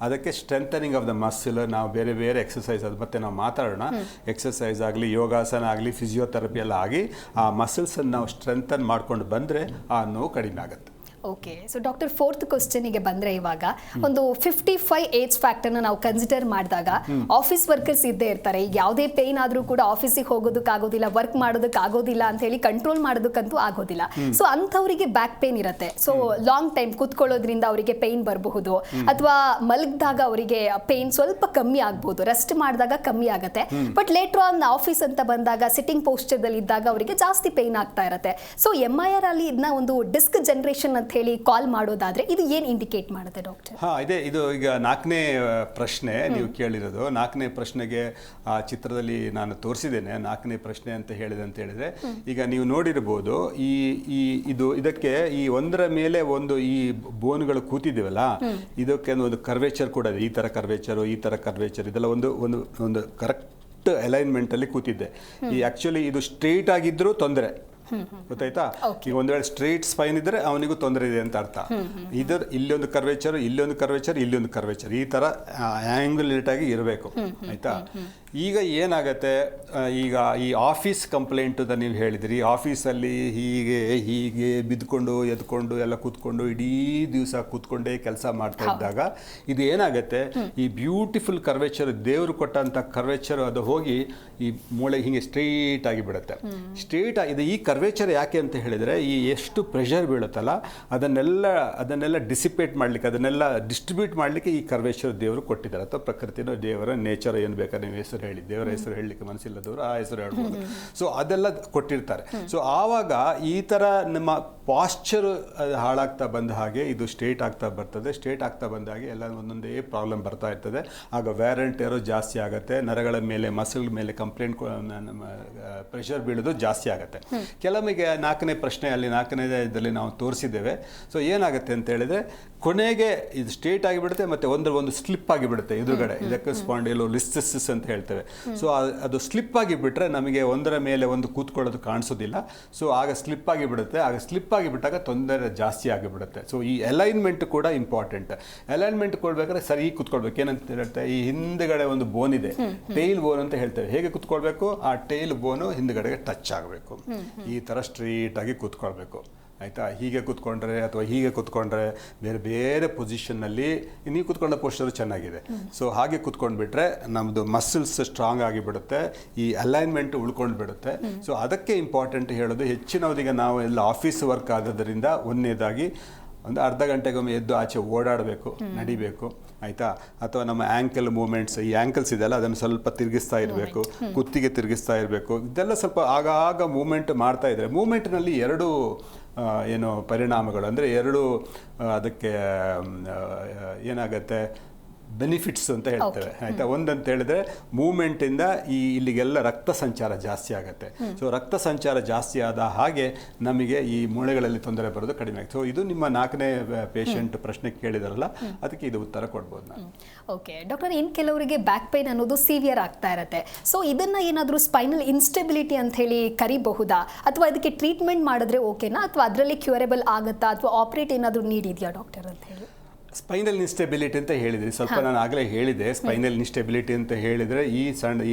[SPEAKER 2] ಅದಕ್ಕೆ ಸ್ಟ್ರೆಂಥನಿಂಗ್ ಆಫ್ ದ ಮಸಲ್, ನಾವು ಬೇರೆ ಬೇರೆ ಎಕ್ಸಸೈಸ್, ಅದು ಮತ್ತೆ ನಾವು ಮಾತಾಡೋಣ, ಎಕ್ಸಸೈಸ್ ಆಗಲಿ, ಯೋಗಾಸನ ಆಗಲಿ, ಫಿಸಿಯೋಥೆರಪಿ ಎಲ್ಲ ಆಗಿ ಆ ಮಸಲ್ಸನ್ನು ನಾವು ಸ್ಟ್ರೆಂಥನ್ ಮಾಡ್ಕೊಂಡು ಬಂದರೆ ಆ ನೋವು ಕಡಿಮೆ ಆಗುತ್ತೆ.
[SPEAKER 1] ಓಕೆ, ಸೊ ಡಾಕ್ಟರ್ ಫೋರ್ತ್ ಕ್ವಶನಿಗೆ ಬಂದರೆ ಇವಾಗ ಒಂದು 55 ಏಜ್ ಫ್ಯಾಕ್ಟರ್ನ ನಾವು ಕನ್ಸಿಡರ್ ಮಾಡಿದಾಗ ಆಫೀಸ್ ವರ್ಕರ್ಸ್ ಇದ್ದೇ ಇರ್ತಾರೆ. ಈಗ ಯಾವುದೇ ಪೇನ್ ಆದರೂ ಕೂಡ ಆಫೀಸಿಗೆ ಹೋಗೋದಕ್ಕಾಗೋದಿಲ್ಲ, ವರ್ಕ್ ಮಾಡೋದಕ್ಕಾಗೋದಿಲ್ಲ ಅಂತ ಹೇಳಿ ಕಂಟ್ರೋಲ್ ಮಾಡೋದಕ್ಕಂತೂ ಆಗೋದಿಲ್ಲ. ಸೊ ಅಂಥವರಿಗೆ ಬ್ಯಾಕ್ ಪೇನ್ ಇರುತ್ತೆ. ಸೊ ಲಾಂಗ್ ಟೈಮ್ ಕೂತ್ಕೊಳ್ಳೋದ್ರಿಂದ ಅವರಿಗೆ ಪೇನ್ ಬರಬಹುದು, ಅಥವಾ ಮಲಗಿದಾಗ ಅವರಿಗೆ ಪೇನ್ ಸ್ವಲ್ಪ ಕಮ್ಮಿ ಆಗ್ಬೋದು, ರೆಸ್ಟ್ ಮಾಡಿದಾಗ ಕಮ್ಮಿ ಆಗುತ್ತೆ. ಬಟ್ ಲೇಟರ್ ಆನ್ ಆಫೀಸ್ ಅಂತ ಬಂದಾಗ ಸಿಟ್ಟಿಂಗ್ ಪೋಸ್ಚರ್ದಲ್ಲಿ ಇದ್ದಾಗ ಅವರಿಗೆ ಜಾಸ್ತಿ ಪೇನ್ ಆಗ್ತಾ ಇರುತ್ತೆ. ಸೊ MIR ಅಲ್ಲಿ ಇದನ್ನ ಒಂದು ಡಿಸ್ಕ್ ಜನರೇಷನ್ ಅಂತ ಹೇಳಿ ಕಾಲ್ ಮಾಡೋದಾದ್ರೆ ಇದು ಏನು ಇಂಡಿಕೇಟ್ ಮಾಡುತ್ತೆ ಡಾಕ್ಟರ್?
[SPEAKER 2] ಇದು ಈಗ 4ನೇ ಪ್ರಶ್ನೆ ನೀವು ಕೇಳಿರೋದು. 4ನೇ ಪ್ರಶ್ನೆಗೆ ಆ ಚಿತ್ರದಲ್ಲಿ ನಾನು ತೋರಿಸಿದ್ದೇನೆ. 4ನೇ ಪ್ರಶ್ನೆ ಅಂತ ಹೇಳಿದ್ರೆ ಈಗ ನೀವು ನೋಡಿರ್ಬೋದು, ಇದಕ್ಕೆ ಈ ಒಂದರ ಮೇಲೆ ಒಂದು ಈ ಬೋನ್ಗಳು ಕೂತಿದ್ದೀವಲ್ಲ, ಇದಕ್ಕೆ ಒಂದು ಕರ್ವೇಚರ್ ಕೂಡ ಇದೆ. ಈ ತರ ಕರ್ವೇಚರ್ ಇದೆಲ್ಲ ಒಂದು ಕರೆಕ್ಟ್ ಅಲೈನ್ಮೆಂಟ್ ಅಲ್ಲಿ ಕೂತಿದ್ದೆ. ಈ ಆಕ್ಚುಲಿ ಇದು ಸ್ಟ್ರೈಟ್ ಆಗಿದ್ರೂ ತೊಂದರೆ, ಗೊತ್ತಾಯ್ತಾ? ಈಗ ಒಂದು ವೇಳೆ ಸ್ಟ್ರೈಟ್ ಸ್ಪೈನ್ ಇದ್ರೆ ಅವನಿಗೂ ತೊಂದರೆ ಇದೆ ಅಂತ ಅರ್ಥ. ಇಲ್ಲೊಂದು ಕರ್ವೇಚರ್, ಇಲ್ಲೊಂದು ಕರ್ವೇಚರ್, ಈ ತರ ಆಂಗ್ಯುಲೇಟ್ ಆಗಿ ಇರಬೇಕು, ಆಯ್ತಾ? ಈಗ ಏನಾಗತ್ತೆ, ಈಗ ಈ ಆಫೀಸ್ ಕಂಪ್ಲೇಂಟ್ ಅಂತ ನೀವು ಹೇಳಿದ್ರಿ, ಆಫೀಸಲ್ಲಿ ಹೀಗೆ ಬಿದ್ದುಕೊಂಡು ಎದ್ಕೊಂಡು ಎಲ್ಲ ಕೂತ್ಕೊಂಡು ಇಡೀ ದಿವಸ ಕೂತ್ಕೊಂಡೇ ಕೆಲಸ ಮಾಡ್ತಾ ಇದ್ದಾಗ ಇದು ಏನಾಗುತ್ತೆ, ಈ ಬ್ಯೂಟಿಫುಲ್ ಕರ್ವೇಚರ್, ದೇವರು ಕೊಟ್ಟಂತ ಕರ್ವೇಚರ್ ಅದು ಹೋಗಿ ಈ ಮೂಳೆ ಹಿಂಗೆ ಸ್ಟ್ರೈಟ್ ಆಗಿ ಬಿಡುತ್ತೆ. ಇದು ಈ ಕರ್ವೇಚರ್ ಯಾಕೆ ಅಂತ ಹೇಳಿದ್ರೆ, ಈ ಎಷ್ಟು ಪ್ರೆಷರ್ ಬೀಳುತ್ತಲ್ಲ ಅದನ್ನೆಲ್ಲ ಡಿಸಿಪೇಟ್ ಮಾಡ್ಲಿಕ್ಕೆ, ಅದನ್ನೆಲ್ಲ ಡಿಸ್ಟ್ರಿಬ್ಯೂಟ್ ಮಾಡ್ಲಿಕ್ಕೆ ಈ ಕರ್ವೇಚರ್ ದೇವರು ಕೊಟ್ಟಿದ್ದಾರೆ, ಅಥವಾ ಪ್ರಕೃತಿನ ದೇವರ ನೇಚರ್ ಏನು ಬೇಕಾದ್ರೆ ನೀವು ಹೆಸರು ಹೇಳಿ, ದೇವರ ಹೆಸರು ಹೇಳಲಿಕ್ಕೆ ಮನಸ್ಸಿಲ್ಲದವರು ಆ ಹೆಸರು ಹೇಳ್ಬೋದು. ಸೊ ಅದೆಲ್ಲ ಕೊಟ್ಟಿರ್ತಾರೆ. ಸೊ ಆವಾಗ ಈ ಥರ ನಮ್ಮ ಪಾಶ್ಚರ್ ಹಾಳಾಗ್ತಾ ಬಂದ ಹಾಗೆ ಇದು ಸ್ಟ್ರೇಟ್ ಆಗ್ತಾ ಬರ್ತದೆ. ಸ್ಟ್ರೇಟ್ ಆಗ್ತಾ ಬಂದ ಹಾಗೆ ಎಲ್ಲ ಒಂದೊಂದೇ ಪ್ರಾಬ್ಲಮ್ ಬರ್ತಾ ಇರ್ತದೆ. ಆಗ ವ್ಯಾರ್ ಆ್ಯಂಡ್ ಟೇರ್ ಜಾಸ್ತಿ ಆಗುತ್ತೆ, ನರಗಳ ಮೇಲೆ, ಮಸಲ್ ಮೇಲೆ ಕಂಪ್ಲೇಂಟ್, ಪ್ರೆಷರ್ ಬೀಳೋದು ಜಾಸ್ತಿ ಆಗುತ್ತೆ. ಕೆಲವೊಮ್ಮಿಗೆ 4ನೇ ಪ್ರಶ್ನೆ ಅಲ್ಲಿ 4ನೇ ಇದರಲ್ಲಿ ನಾವು ತೋರಿಸಿದ್ದೇವೆ. ಸೊ ಏನಾಗುತ್ತೆ ಅಂತ ಹೇಳಿದ್ರೆ, ಕೊನೆಗೆ ಇದು ಸ್ಟ್ರೇಟ್ ಆಗಿಬಿಡುತ್ತೆ, ಮತ್ತು ಒಂದು ಸ್ಲಿಪ್ ಆಗಿಬಿಡುತ್ತೆ ಎದುರುಗಡೆ. ಇದಕ್ಕೆ ಸ್ಪಾಂಡೈಲೋಲಿಸಿಸ್ ಅಂತ ಹೇಳ್ತೇವೆ. ಸೊ ಅದು ಸ್ಲಿಪ್ ಆಗಿಬಿಟ್ರೆ ನಮಗೆ ಒಂದರ ಮೇಲೆ ಒಂದು ಕೂತ್ಕೊಳ್ಳೋದು ಕಾಣಿಸೋದಿಲ್ಲ. ಸೊ ಆಗ ಸ್ಲಿಪ್ ಆಗಿಬಿಡುತ್ತೆ. ಆಗ ಸ್ಲಿಪ್ ಆಗಿಬಿಟ್ಟಾಗ ತೊಂದರೆ ಜಾಸ್ತಿ ಆಗಿಬಿಡುತ್ತೆ. ಸೊ ಈ ಅಲೈನ್ಮೆಂಟ್ ಕೂಡ ಇಂಪಾರ್ಟೆಂಟ್. ಅಲೈನ್ಮೆಂಟ್ ಕೊಡ್ಬೇಕಾದ್ರೆ ಸರಿ ಕೂತ್ಕೊಳ್ಬೇಕು. ಏನಂತ ಹೇಳುತ್ತೆ, ಈ ಹಿಂದ್ಗಡೆ ಒಂದು ಬೋನ್ ಇದೆ, ಟೈಲ್ ಬೋನ್ ಅಂತ ಹೇಳ್ತೇವೆ. ಹೇಗೆ ಕೂತ್ಕೊಳ್ಬೇಕು, ಆ ಟೈಲ್ ಬೋನು ಹಿಂದ್ಗಡೆಗೆ ಟಚ್ ಆಗಬೇಕು, ಈ ತರ ಸ್ಟ್ರೈಟ್ ಆಗಿ ಕೂತ್ಕೊಳ್ಬೇಕು. ಆಯಿತಾ. ಹೀಗೆ ಕೂತ್ಕೊಂಡ್ರೆ ಅಥವಾ ಹೀಗೆ ಕೂತ್ಕೊಂಡ್ರೆ ಬೇರೆ ಬೇರೆ ಪೊಸಿಷನ್ನಲ್ಲಿ ನೀವು ಕೂತ್ಕೊಂಡ ಪೋಸ್ಟರು ಚೆನ್ನಾಗಿದೆ. ಸೊ ಹಾಗೆ ಕೂತ್ಕೊಂಡ್ಬಿಟ್ರೆ ನಮ್ಮದು ಮಸಲ್ಸ್ ಸ್ಟ್ರಾಂಗ್ ಆಗಿಬಿಡುತ್ತೆ, ಈ ಅಲೈನ್ಮೆಂಟ್ ಉಳ್ಕೊಂಡು ಬಿಡುತ್ತೆ. ಸೊ ಅದಕ್ಕೆ ಇಂಪಾರ್ಟೆಂಟ್ ಹೇಳೋದು, ಹೆಚ್ಚಿನವರಿಗೆ ನಾವು ಎಲ್ಲ ಆಫೀಸ್ ವರ್ಕ್ ಆಗೋದ್ರಿಂದ ಒಂದನೇದಾಗಿ ಒಂದು ಅರ್ಧ ಗಂಟೆಗೊಮ್ಮೆ ಎದ್ದು ಆಚೆ ಓಡಾಡಬೇಕು, ನಡಿಬೇಕು, ಆಯಿತಾ. ಅಥವಾ ನಮ್ಮ ಆ್ಯಂಕಲ್ ಮೂಮೆಂಟ್ಸ್, ಈ ಆ್ಯಂಕಲ್ಸ್ ಇದೆಯಲ್ಲ ಅದನ್ನು ಸ್ವಲ್ಪ ತಿರುಗಿಸ್ತಾ ಇರಬೇಕು, ಕುತ್ತಿಗೆ ತಿರುಗಿಸ್ತಾ ಇರಬೇಕು. ಇದೆಲ್ಲ ಸ್ವಲ್ಪ ಆಗಾಗ ಮೂಮೆಂಟ್ ಮಾಡ್ತಾ ಇದ್ದರೆ, ಮೂಮೆಂಟ್ನಲ್ಲಿ ಎರಡು ಏನು ಪರಿಣಾಮಗಳು ಅಂದರೆ ಎರಡು ಅದಕ್ಕೆ ಏನಾಗುತ್ತೆ ಬೆನಿಫಿಟ್ಸ್ ಅಂತ ಹೇಳ್ತೇವೆ, ಆಯಿತಾ. ಒಂದಂತ ಹೇಳಿದ್ರೆ ಮೂಮೆಂಟಿಂದ ಇಲ್ಲಿಗೆಲ್ಲ ರಕ್ತ ಸಂಚಾರ ಜಾಸ್ತಿ ಆಗುತ್ತೆ. ಸೊ ರಕ್ತ ಸಂಚಾರ ಜಾಸ್ತಿ ಆದ ಹಾಗೆ ನಮಗೆ ಈ ಮೂಳೆಗಳಲ್ಲಿ ತೊಂದರೆ ಬರೋದು ಕಡಿಮೆ ಆಗುತ್ತೆ. ಸೊ ಇದು ನಿಮ್ಮ 4ನೇ ಪೇಷಂಟ್ ಪ್ರಶ್ನೆ ಕೇಳಿದಾರಲ್ಲ, ಅದಕ್ಕೆ ಇದು ಉತ್ತರ ಕೊಡ್ಬೋದು ನಾನು.
[SPEAKER 1] ಓಕೆ ಡಾಕ್ಟರ್, ಇನ್ನು ಕೆಲವರಿಗೆ ಬ್ಯಾಕ್ ಪೇನ್ ಅನ್ನೋದು ಸಿವಿಯರ್ ಆಗ್ತಾ ಇರುತ್ತೆ. ಸೊ ಇದನ್ನು ಏನಾದರೂ ಸ್ಪೈನಲ್ ಇನ್ಸ್ಟೆಬಿಲಿಟಿ ಅಂತ ಹೇಳಿ ಕರಿಬಹುದಾ, ಅಥವಾ ಇದಕ್ಕೆ ಟ್ರೀಟ್ಮೆಂಟ್ ಮಾಡಿದ್ರೆ ಓಕೆನಾ, ಅಥವಾ ಅದರಲ್ಲಿ ಕ್ಯೂರೇಬಲ್ ಆಗುತ್ತಾ, ಅಥವಾ ಆಪ್ರೇಟ್ ಏನಾದರೂ ನೀಡಿದೆಯಾ ಡಾಕ್ಟರ್ ಅಂತ ಹೇಳಿ?
[SPEAKER 2] ಸ್ಪೈನಲ್ ಇನ್ಸ್ಟೆಬಿಲಿಟಿ ಅಂತ ಹೇಳಿದ್ರಿ, ಸ್ವಲ್ಪ ನಾನು ಆಗಲೇ ಹೇಳಿದೆ. ಸ್ಪೈನಲ್ ಇನ್ಸ್ಟೆಬಿಲಿಟಿ ಅಂತ ಹೇಳಿದರೆ ಈ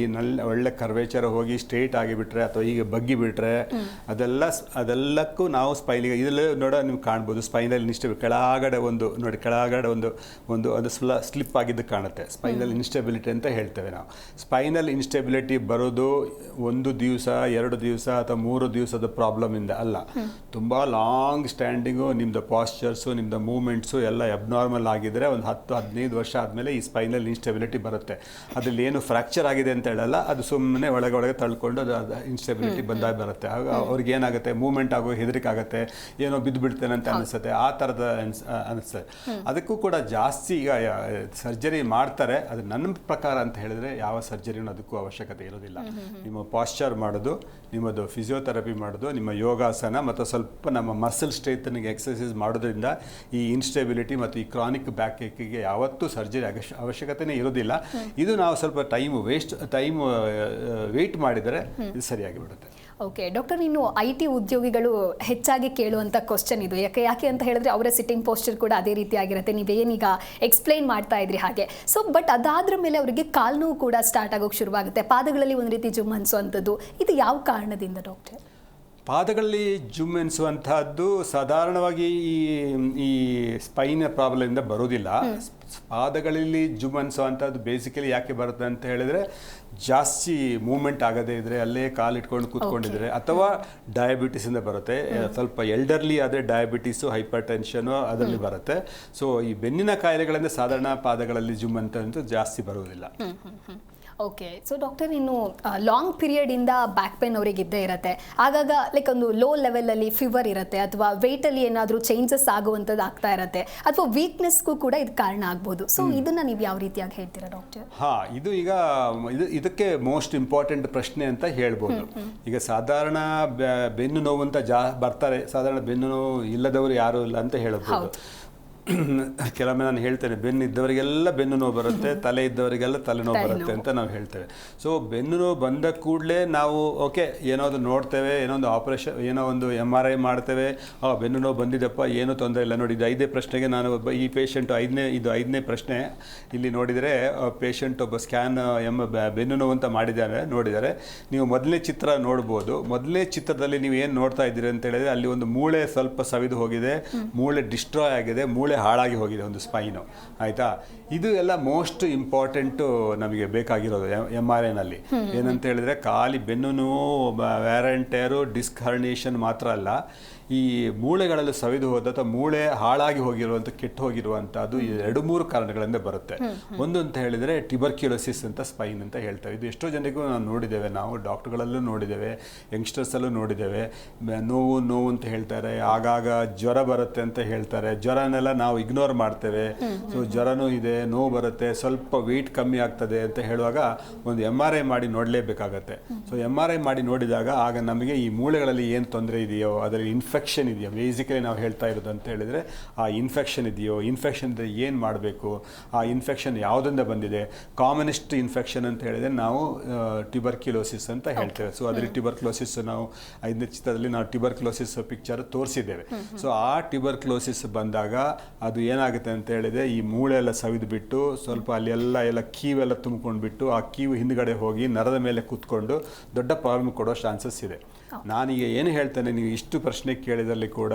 [SPEAKER 2] ಒಳ್ಳೆ ಕರ್ವೇಚರ್ ಹೋಗಿ ಸ್ಟ್ರೇಟ್ ಆಗಿಬಿಟ್ರೆ ಅಥವಾ ಈಗ ಬಗ್ಗಿಬಿಟ್ರೆ ಅದೆಲ್ಲಕ್ಕೂ ನಾವು ಸ್ಪೈನಿಗೆ ಇದೆಲ್ಲ ನೀವು ಕಾಣ್ಬೋದು. ಸ್ಪೈನಲ್ ಇನ್ಸ್ಟೆಬಿಲಿಟಿ ಕೆಳಗಡೆ ಒಂದು ಸ್ಲಿಪ್ ಆಗಿದ್ದು ಕಾಣುತ್ತೆ. ಸ್ಪೈನಲ್ ಇನ್ಸ್ಟೆಬಿಲಿಟಿ ಅಂತ ಹೇಳ್ತೇವೆ ನಾವು. ಸ್ಪೈನಲ್ ಇನ್ಸ್ಟೆಬಿಲಿಟಿ ಬರೋದು 1 ದಿವಸ 2 ದಿವಸ ಅಥವಾ 3 ದಿವಸದ ಪ್ರಾಬ್ಲಮಿಂದ ಅಲ್ಲ, ತುಂಬ ಲಾಂಗ್ ಸ್ಟ್ಯಾಂಡಿಂಗು, ನಿಮ್ಮದು ಪಾಸ್ಚರ್ಸು, ನಿಮ್ಮದು ಮೂಮೆಂಟ್ಸು ಎಲ್ಲ ಅಬ್ನಾರ್ಮಲ್ ಆಗಿದ್ರೆ ಒಂದು 10-15 ವರ್ಷ ಆದಮೇಲೆ ಈ ಸ್ಪೈನಲ್ ಇನ್ಸ್ಟೆಬಿಲಿಟಿ ಬರುತ್ತೆ. ಅದರಲ್ಲಿ ಏನು ಫ್ರ್ಯಾಕ್ಚರ್ ಆಗಿದೆ ಅಂತ ಹೇಳಲ್ಲ, ಅದು ಸುಮ್ಮನೆ ಒಳಗೆ ತಳ್ಕೊಂಡು ಅದು ಇನ್ಸ್ಟೆಬಿಲಿಟಿ ಬಂದಾಗ ಬರುತ್ತೆ. ಆಗ ಅವ್ರಿಗೆ ಏನಾಗುತ್ತೆ, ಮೂವ್ಮೆಂಟ್ ಆಗೋ ಹೆದರಿಕೆ ಆಗುತ್ತೆ, ಏನೋ ಬಿದ್ದು ಬಿಡ್ತೇನೆ ಅಂತ ಅನಿಸುತ್ತೆ, ಆ ಥರದ ಅನಿಸುತ್ತೆ. ಅದಕ್ಕೂ ಕೂಡ ಜಾಸ್ತಿ ಈಗ ಸರ್ಜರಿ ಮಾಡ್ತಾರೆ. ಅದು ನನ್ನ ಪ್ರಕಾರ ಅಂತ ಹೇಳಿದ್ರೆ ಯಾವ ಸರ್ಜರಿನೂ ಅದಕ್ಕೂ ಅವಶ್ಯಕತೆ ಇರೋದಿಲ್ಲ. ನಿಮ್ಮ ಪಾಶ್ಚರ್ ಮಾಡೋದು, ನಿಮ್ಮದು ಫಿಸಿಯೋಥೆರಪಿ ಮಾಡೋದು, ನಿಮ್ಮ ಯೋಗಾಸನ ಮತ್ತು ಸ್ವಲ್ಪ ನಮ್ಮ ಮಸಲ್ ಸ್ಟ್ರೆಂಥನಿಂಗ್ ಎಕ್ಸಸೈಸ್ ಮಾಡೋದ್ರಿಂದ ಈ ಇನ್ಸ್ಟೆಬಿಲಿಟಿ ಮತ್ತು ಈ ಕ್ರಾನಿಕ್ ಬ್ಯಾಕ್ ಏಕಿಗೆ ಯಾವತ್ತೂ ಸರ್ಜರಿ ಅವಶ್ಯಕತೆನೇ ಇರೋದಿಲ್ಲ. ಇದು ನಾವು ಸ್ವಲ್ಪ ಟೈಮ್ ವೇಟ್ ಮಾಡಿದರೆ ಇದು ಸರಿಯಾಗಿ ಬಿಡುತ್ತೆ.
[SPEAKER 1] ಓಕೆ ಡಾಕ್ಟರ್, ಇನ್ನು IT ಉದ್ಯೋಗಿಗಳು ಹೆಚ್ಚಾಗಿ ಕೇಳುವಂಥ ಕ್ವಶನ್ ಇದು. ಯಾಕೆ ಅಂತ ಹೇಳಿದ್ರೆ ಅವರ ಸಿಟ್ಟಿಂಗ್ ಪೋಸ್ಚರ್ ಕೂಡ ಅದೇ ರೀತಿ ಆಗಿರುತ್ತೆ, ನೀವೇನೀಗ ಎಕ್ಸ್ಪ್ಲೈನ್ ಮಾಡ್ತಾ ಇದ್ರಿ ಹಾಗೆ. ಸೊ ಬಟ್ ಅದಾದ್ರ ಮೇಲೆ ಅವರಿಗೆ ಕಾಲು ನೋವು ಕೂಡ ಸ್ಟಾರ್ಟ್ ಆಗೋಕ್ಕೆ ಶುರುವಾಗುತ್ತೆ, ಪಾದಗಳಲ್ಲಿ ಒಂದು ರೀತಿ ಜುಮ್ ಅನ್ಸುವಂಥದ್ದು. ಇದು ಯಾವ ಕಾರಣದಿಂದ ಡಾಕ್ಟರ್?
[SPEAKER 2] ಪಾದಗಳಲ್ಲಿ ಜುಮ್ ಎನಿಸುವಂತಹದ್ದು ಸಾಧಾರಣವಾಗಿ ಈ ಸ್ಪೈನ್ ಪ್ರಾಬ್ಲಮಿಂದ ಬರೋದಿಲ್ಲ. ಪಾದಗಳಲ್ಲಿ ಜುಮ್ ಅನಿಸುವಂಥದ್ದು ಬೇಸಿಕಲಿ ಯಾಕೆ ಬರುತ್ತೆ ಅಂತ ಹೇಳಿದರೆ, ಜಾಸ್ತಿ ಮೂವ್ಮೆಂಟ್ ಆಗದೇ ಇದ್ದರೆ, ಅಲ್ಲೇ ಕಾಲಿಟ್ಕೊಂಡು ಕೂತ್ಕೊಂಡಿದ್ರೆ, ಅಥವಾ ಡಯಾಬಿಟಿಸಿಂದ ಬರುತ್ತೆ. ಸ್ವಲ್ಪ ಎಲ್ಡರ್ಲಿ ಆದರೆ ಡಯಾಬಿಟಿಸು, ಹೈಪರ್ ಟೆನ್ಷನು ಅದರಲ್ಲಿ ಬರುತ್ತೆ. ಸೊ ಈ ಬೆನ್ನಿನ ಕಾಯಿಲೆಗಳಿಂದ ಸಾಧಾರಣ ಪಾದಗಳಲ್ಲಿ ಜುಮ್ ಅಂತ ಜಾಸ್ತಿ ಬರುವುದಿಲ್ಲ.
[SPEAKER 1] ಓಕೆ, ಸೊ ಡಾಕ್ಟರ್, ಇನ್ನು ಲಾಂಗ್ ಪೀರಿಯಡಿಂದ ಬ್ಯಾಕ್ ಪೇನ್ ಅವರಿಗೆ ಇದ್ದೇ ಇರುತ್ತೆ. ಆಗಾಗ ಲೈಕ್ ಒಂದು ಲೋ ಲೆವೆಲಲ್ಲಿ ಫೀವರ್ ಇರುತ್ತೆ, ಅಥವಾ ವೆಯ್ಟಲ್ಲಿ ಏನಾದರೂ ಚೇಂಜಸ್ ಆಗುವಂಥದ್ದು ಆಗ್ತಾ ಇರುತ್ತೆ, ಅಥವಾ ವೀಕ್ನೆಸ್ಗೂ ಕೂಡ ಇದು ಕಾರಣ ಆಗ್ಬೋದು. ಸೊ ಇದನ್ನು ನೀವು ಯಾವ ರೀತಿಯಾಗಿ ಹೇಳ್ತೀರಾ ಡಾಕ್ಟರ್?
[SPEAKER 2] ಇದು ಈಗ ಇದಕ್ಕೆ ಮೋಸ್ಟ್ ಇಂಪಾರ್ಟೆಂಟ್ ಪ್ರಶ್ನೆ ಅಂತ ಹೇಳ್ಬೋದು. ಈಗ ಸಾಧಾರಣ ಬೆನ್ನು ನೋವು ಅಂತ ಬರ್ತಾರೆ, ಸಾಧಾರಣ ಬೆನ್ನು ನೋವು ಇಲ್ಲದವರು ಯಾರೂ ಇಲ್ಲ ಅಂತ ಹೇಳ್ಬೋದು. ಕೆಲವೊಮ್ಮೆ ನಾನು ಹೇಳ್ತೇನೆ, ಬೆನ್ನು ಇದ್ದವರಿಗೆಲ್ಲ ಬೆನ್ನು ನೋವು ಬರುತ್ತೆ, ತಲೆ ಇದ್ದವರಿಗೆಲ್ಲ ತಲೆನೋವು ಬರುತ್ತೆ ಅಂತ ನಾವು ಹೇಳ್ತೇವೆ. ಸೊ ಬೆನ್ನು ನೋವು ಬಂದ ಕೂಡಲೇ ನಾವು ಓಕೆ ಏನೋ ನೋಡ್ತೇವೆ, ಏನೋ ಒಂದು ಆಪರೇಷನ್, ಏನೋ ಒಂದು MRI ಮಾಡ್ತೇವೆ, ಬೆನ್ನು ನೋವು ಬಂದಿದ್ದಪ್ಪ, ಏನೂ ತೊಂದರೆ ಇಲ್ಲ. ನೋಡಿ, ಇದು 5ನೇ ಪ್ರಶ್ನೆಗೆ ನಾನು ಈ ಪೇಷಂಟ್ 5ನೇ ಪ್ರಶ್ನೆ ಇಲ್ಲಿ ನೋಡಿದರೆ, ಪೇಷಂಟ್ ಒಬ್ಬ ಸ್ಕ್ಯಾನ್ ಬೆನ್ನು ನೋವು ಅಂತ ನೋಡಿದ್ದಾರೆ. ನೀವು ಮೊದಲನೇ ಚಿತ್ರ ನೋಡ್ಬೋದು. ಮೊದಲನೇ ಚಿತ್ರದಲ್ಲಿ ನೀವು ಏನು ನೋಡ್ತಾ ಇದ್ದೀರಿ ಅಂತ ಹೇಳಿದ್ರೆ, ಅಲ್ಲಿ ಒಂದು ಮೂಳೆ ಸ್ವಲ್ಪ ಸವಿದು ಹೋಗಿದೆ, ಮೂಳೆ ಡಿಸ್ಟ್ರಾಯ್ ಆಗಿದೆ, ಮೂಳೆ ಹಾಳಾಗಿ ಹೋಗಿದೆ, ಒಂದು ಸ್ಪೈನು, ಆಯಿತಾ. ಇದು ಎಲ್ಲ ಮೋಸ್ಟ್ ಇಂಪಾರ್ಟೆಂಟು ನಮಗೆ ಬೇಕಾಗಿರೋದು MRIನಲ್ಲಿ. ಏನಂತ ಹೇಳಿದರೆ, ಖಾಲಿ ಬೆನ್ನು ನೋವು, ವ್ಯಾರಂಟೇರು, ಡಿಸ್ಕ್ ಹರ್ನಿಯೇಷನ್ ಮಾತ್ರ ಅಲ್ಲ, ಈ ಮೂಳೆಗಳಲ್ಲಿ ಸವಿದು ಹೋದ ಅಥವಾ ಮೂಳೆ ಹಾಳಾಗಿ ಹೋಗಿರುವಂಥ, ಕೆಟ್ಟು ಹೋಗಿರುವಂಥದ್ದು 2-3 ಕಾರಣಗಳಿಂದ ಬರುತ್ತೆ. ಒಂದು ಅಂತ ಹೇಳಿದರೆ ಟ್ಯೂಬರ್ಕ್ಯುಲೋಸಿಸ್ ಅಂತ ಸ್ಪೈನ್ ಅಂತ ಹೇಳ್ತೇವೆ. ಇದು ಎಷ್ಟೋ ಜನರಿಗೂ ನಾವು ನೋಡಿದ್ದೇವೆ, ನಾವು ಡಾಕ್ಟರ್ಗಳಲ್ಲೂ ನೋಡಿದ್ದೇವೆ, ಯಂಗ್ಸ್ಟರ್ಸಲ್ಲೂ ನೋಡಿದ್ದೇವೆ. ನೋವು ಅಂತ ಹೇಳ್ತಾರೆ, ಆಗಾಗ ಜ್ವರ ಬರುತ್ತೆ ಅಂತ ಹೇಳ್ತಾರೆ. ಜ್ವರನೆಲ್ಲ ನಾವು ಇಗ್ನೋರ್ ಮಾಡ್ತೇವೆ. ಸೊ ಜ್ವರನೂ ಇದೆ, ನೋವು ಬರುತ್ತೆ, ಸ್ವಲ್ಪ ವೆಯ್ಟ್ ಕಮ್ಮಿ ಆಗ್ತದೆ ಅಂತ ಹೇಳುವಾಗ ಒಂದು MRI ಮಾಡಿ ನೋಡಲೇಬೇಕಾಗತ್ತೆ. ಸೊ MRI ಮಾಡಿ ನೋಡಿದಾಗ ಆಗ ನಮಗೆ ಈ ಮೂಳೆಗಳಲ್ಲಿ ಏನು ತೊಂದರೆ ಇದೆಯೋ, ಅದರಲ್ಲಿ ಇನ್ಫೆಕ್ಷನ್ ಇದೆಯೋ, ಬೇಸಿಕಲಿ ನಾವು ಹೇಳ್ತಾ ಇರೋದು ಅಂತ ಹೇಳಿದರೆ, ಆ ಇನ್ಫೆಕ್ಷನ್ ಇದೆಯೋ, ಇನ್ಫೆಕ್ಷನ್ ಇದ್ದರೆ ಏನು ಮಾಡಬೇಕು, ಆ ಇನ್ಫೆಕ್ಷನ್ ಯಾವುದರಿಂದ ಬಂದಿದೆ. ಕಾಮನೆಸ್ಟ್ ಇನ್ಫೆಕ್ಷನ್ ಅಂತ ಹೇಳಿದರೆ ನಾವು ಟ್ಯೂಬರ್ಕ್ಯುಲೋಸಿಸ್ ಅಂತ ಹೇಳ್ತೇವೆ. ಸೊ ಅದರಲ್ಲಿ ಟ್ಯೂಬರ್ಕ್ಯುಲೋಸಿಸ್ ನಾವು 5ನೇ ಚಿತ್ರದಲ್ಲಿ ನಾವು ಟ್ಯೂಬರ್ಕ್ಯುಲೋಸಿಸ್ ಪಿಕ್ಚರ್ ತೋರಿಸಿದ್ದೇವೆ. ಸೊ ಆ ಟ್ಯೂಬರ್ಕ್ಯುಲೋಸಿಸ್ ಬಂದಾಗ ಅದು ಏನಾಗುತ್ತೆ ಅಂತ ಹೇಳಿದರೆ, ಈ ಮೂಳೆ ಎಲ್ಲ ಸವಿದು ಬಿಟ್ಟು ಸ್ವಲ್ಪ ಅಲ್ಲಿ ಎಲ್ಲ ಕೀವೆಲ್ಲ ತುಂಬಿಕೊಂಡು ಬಿಟ್ಟು, ಆ ಕೀವು ಹಿಂದ್ಗಡೆ ಹೋಗಿ ನರದ ಮೇಲೆ ಕೂತ್ಕೊಂಡು ದೊಡ್ಡ ಪ್ರಾಬ್ಲಮ್ ಕೊಡೋ ಚಾನ್ಸಸ್ ಇದೆ. ನಾನೀಗ ಏನು ಹೇಳ್ತೇನೆ, ನೀವು ಇಷ್ಟು ಪ್ರಶ್ನೆ ಕೇಳಿದಲ್ಲಿ ಕೂಡ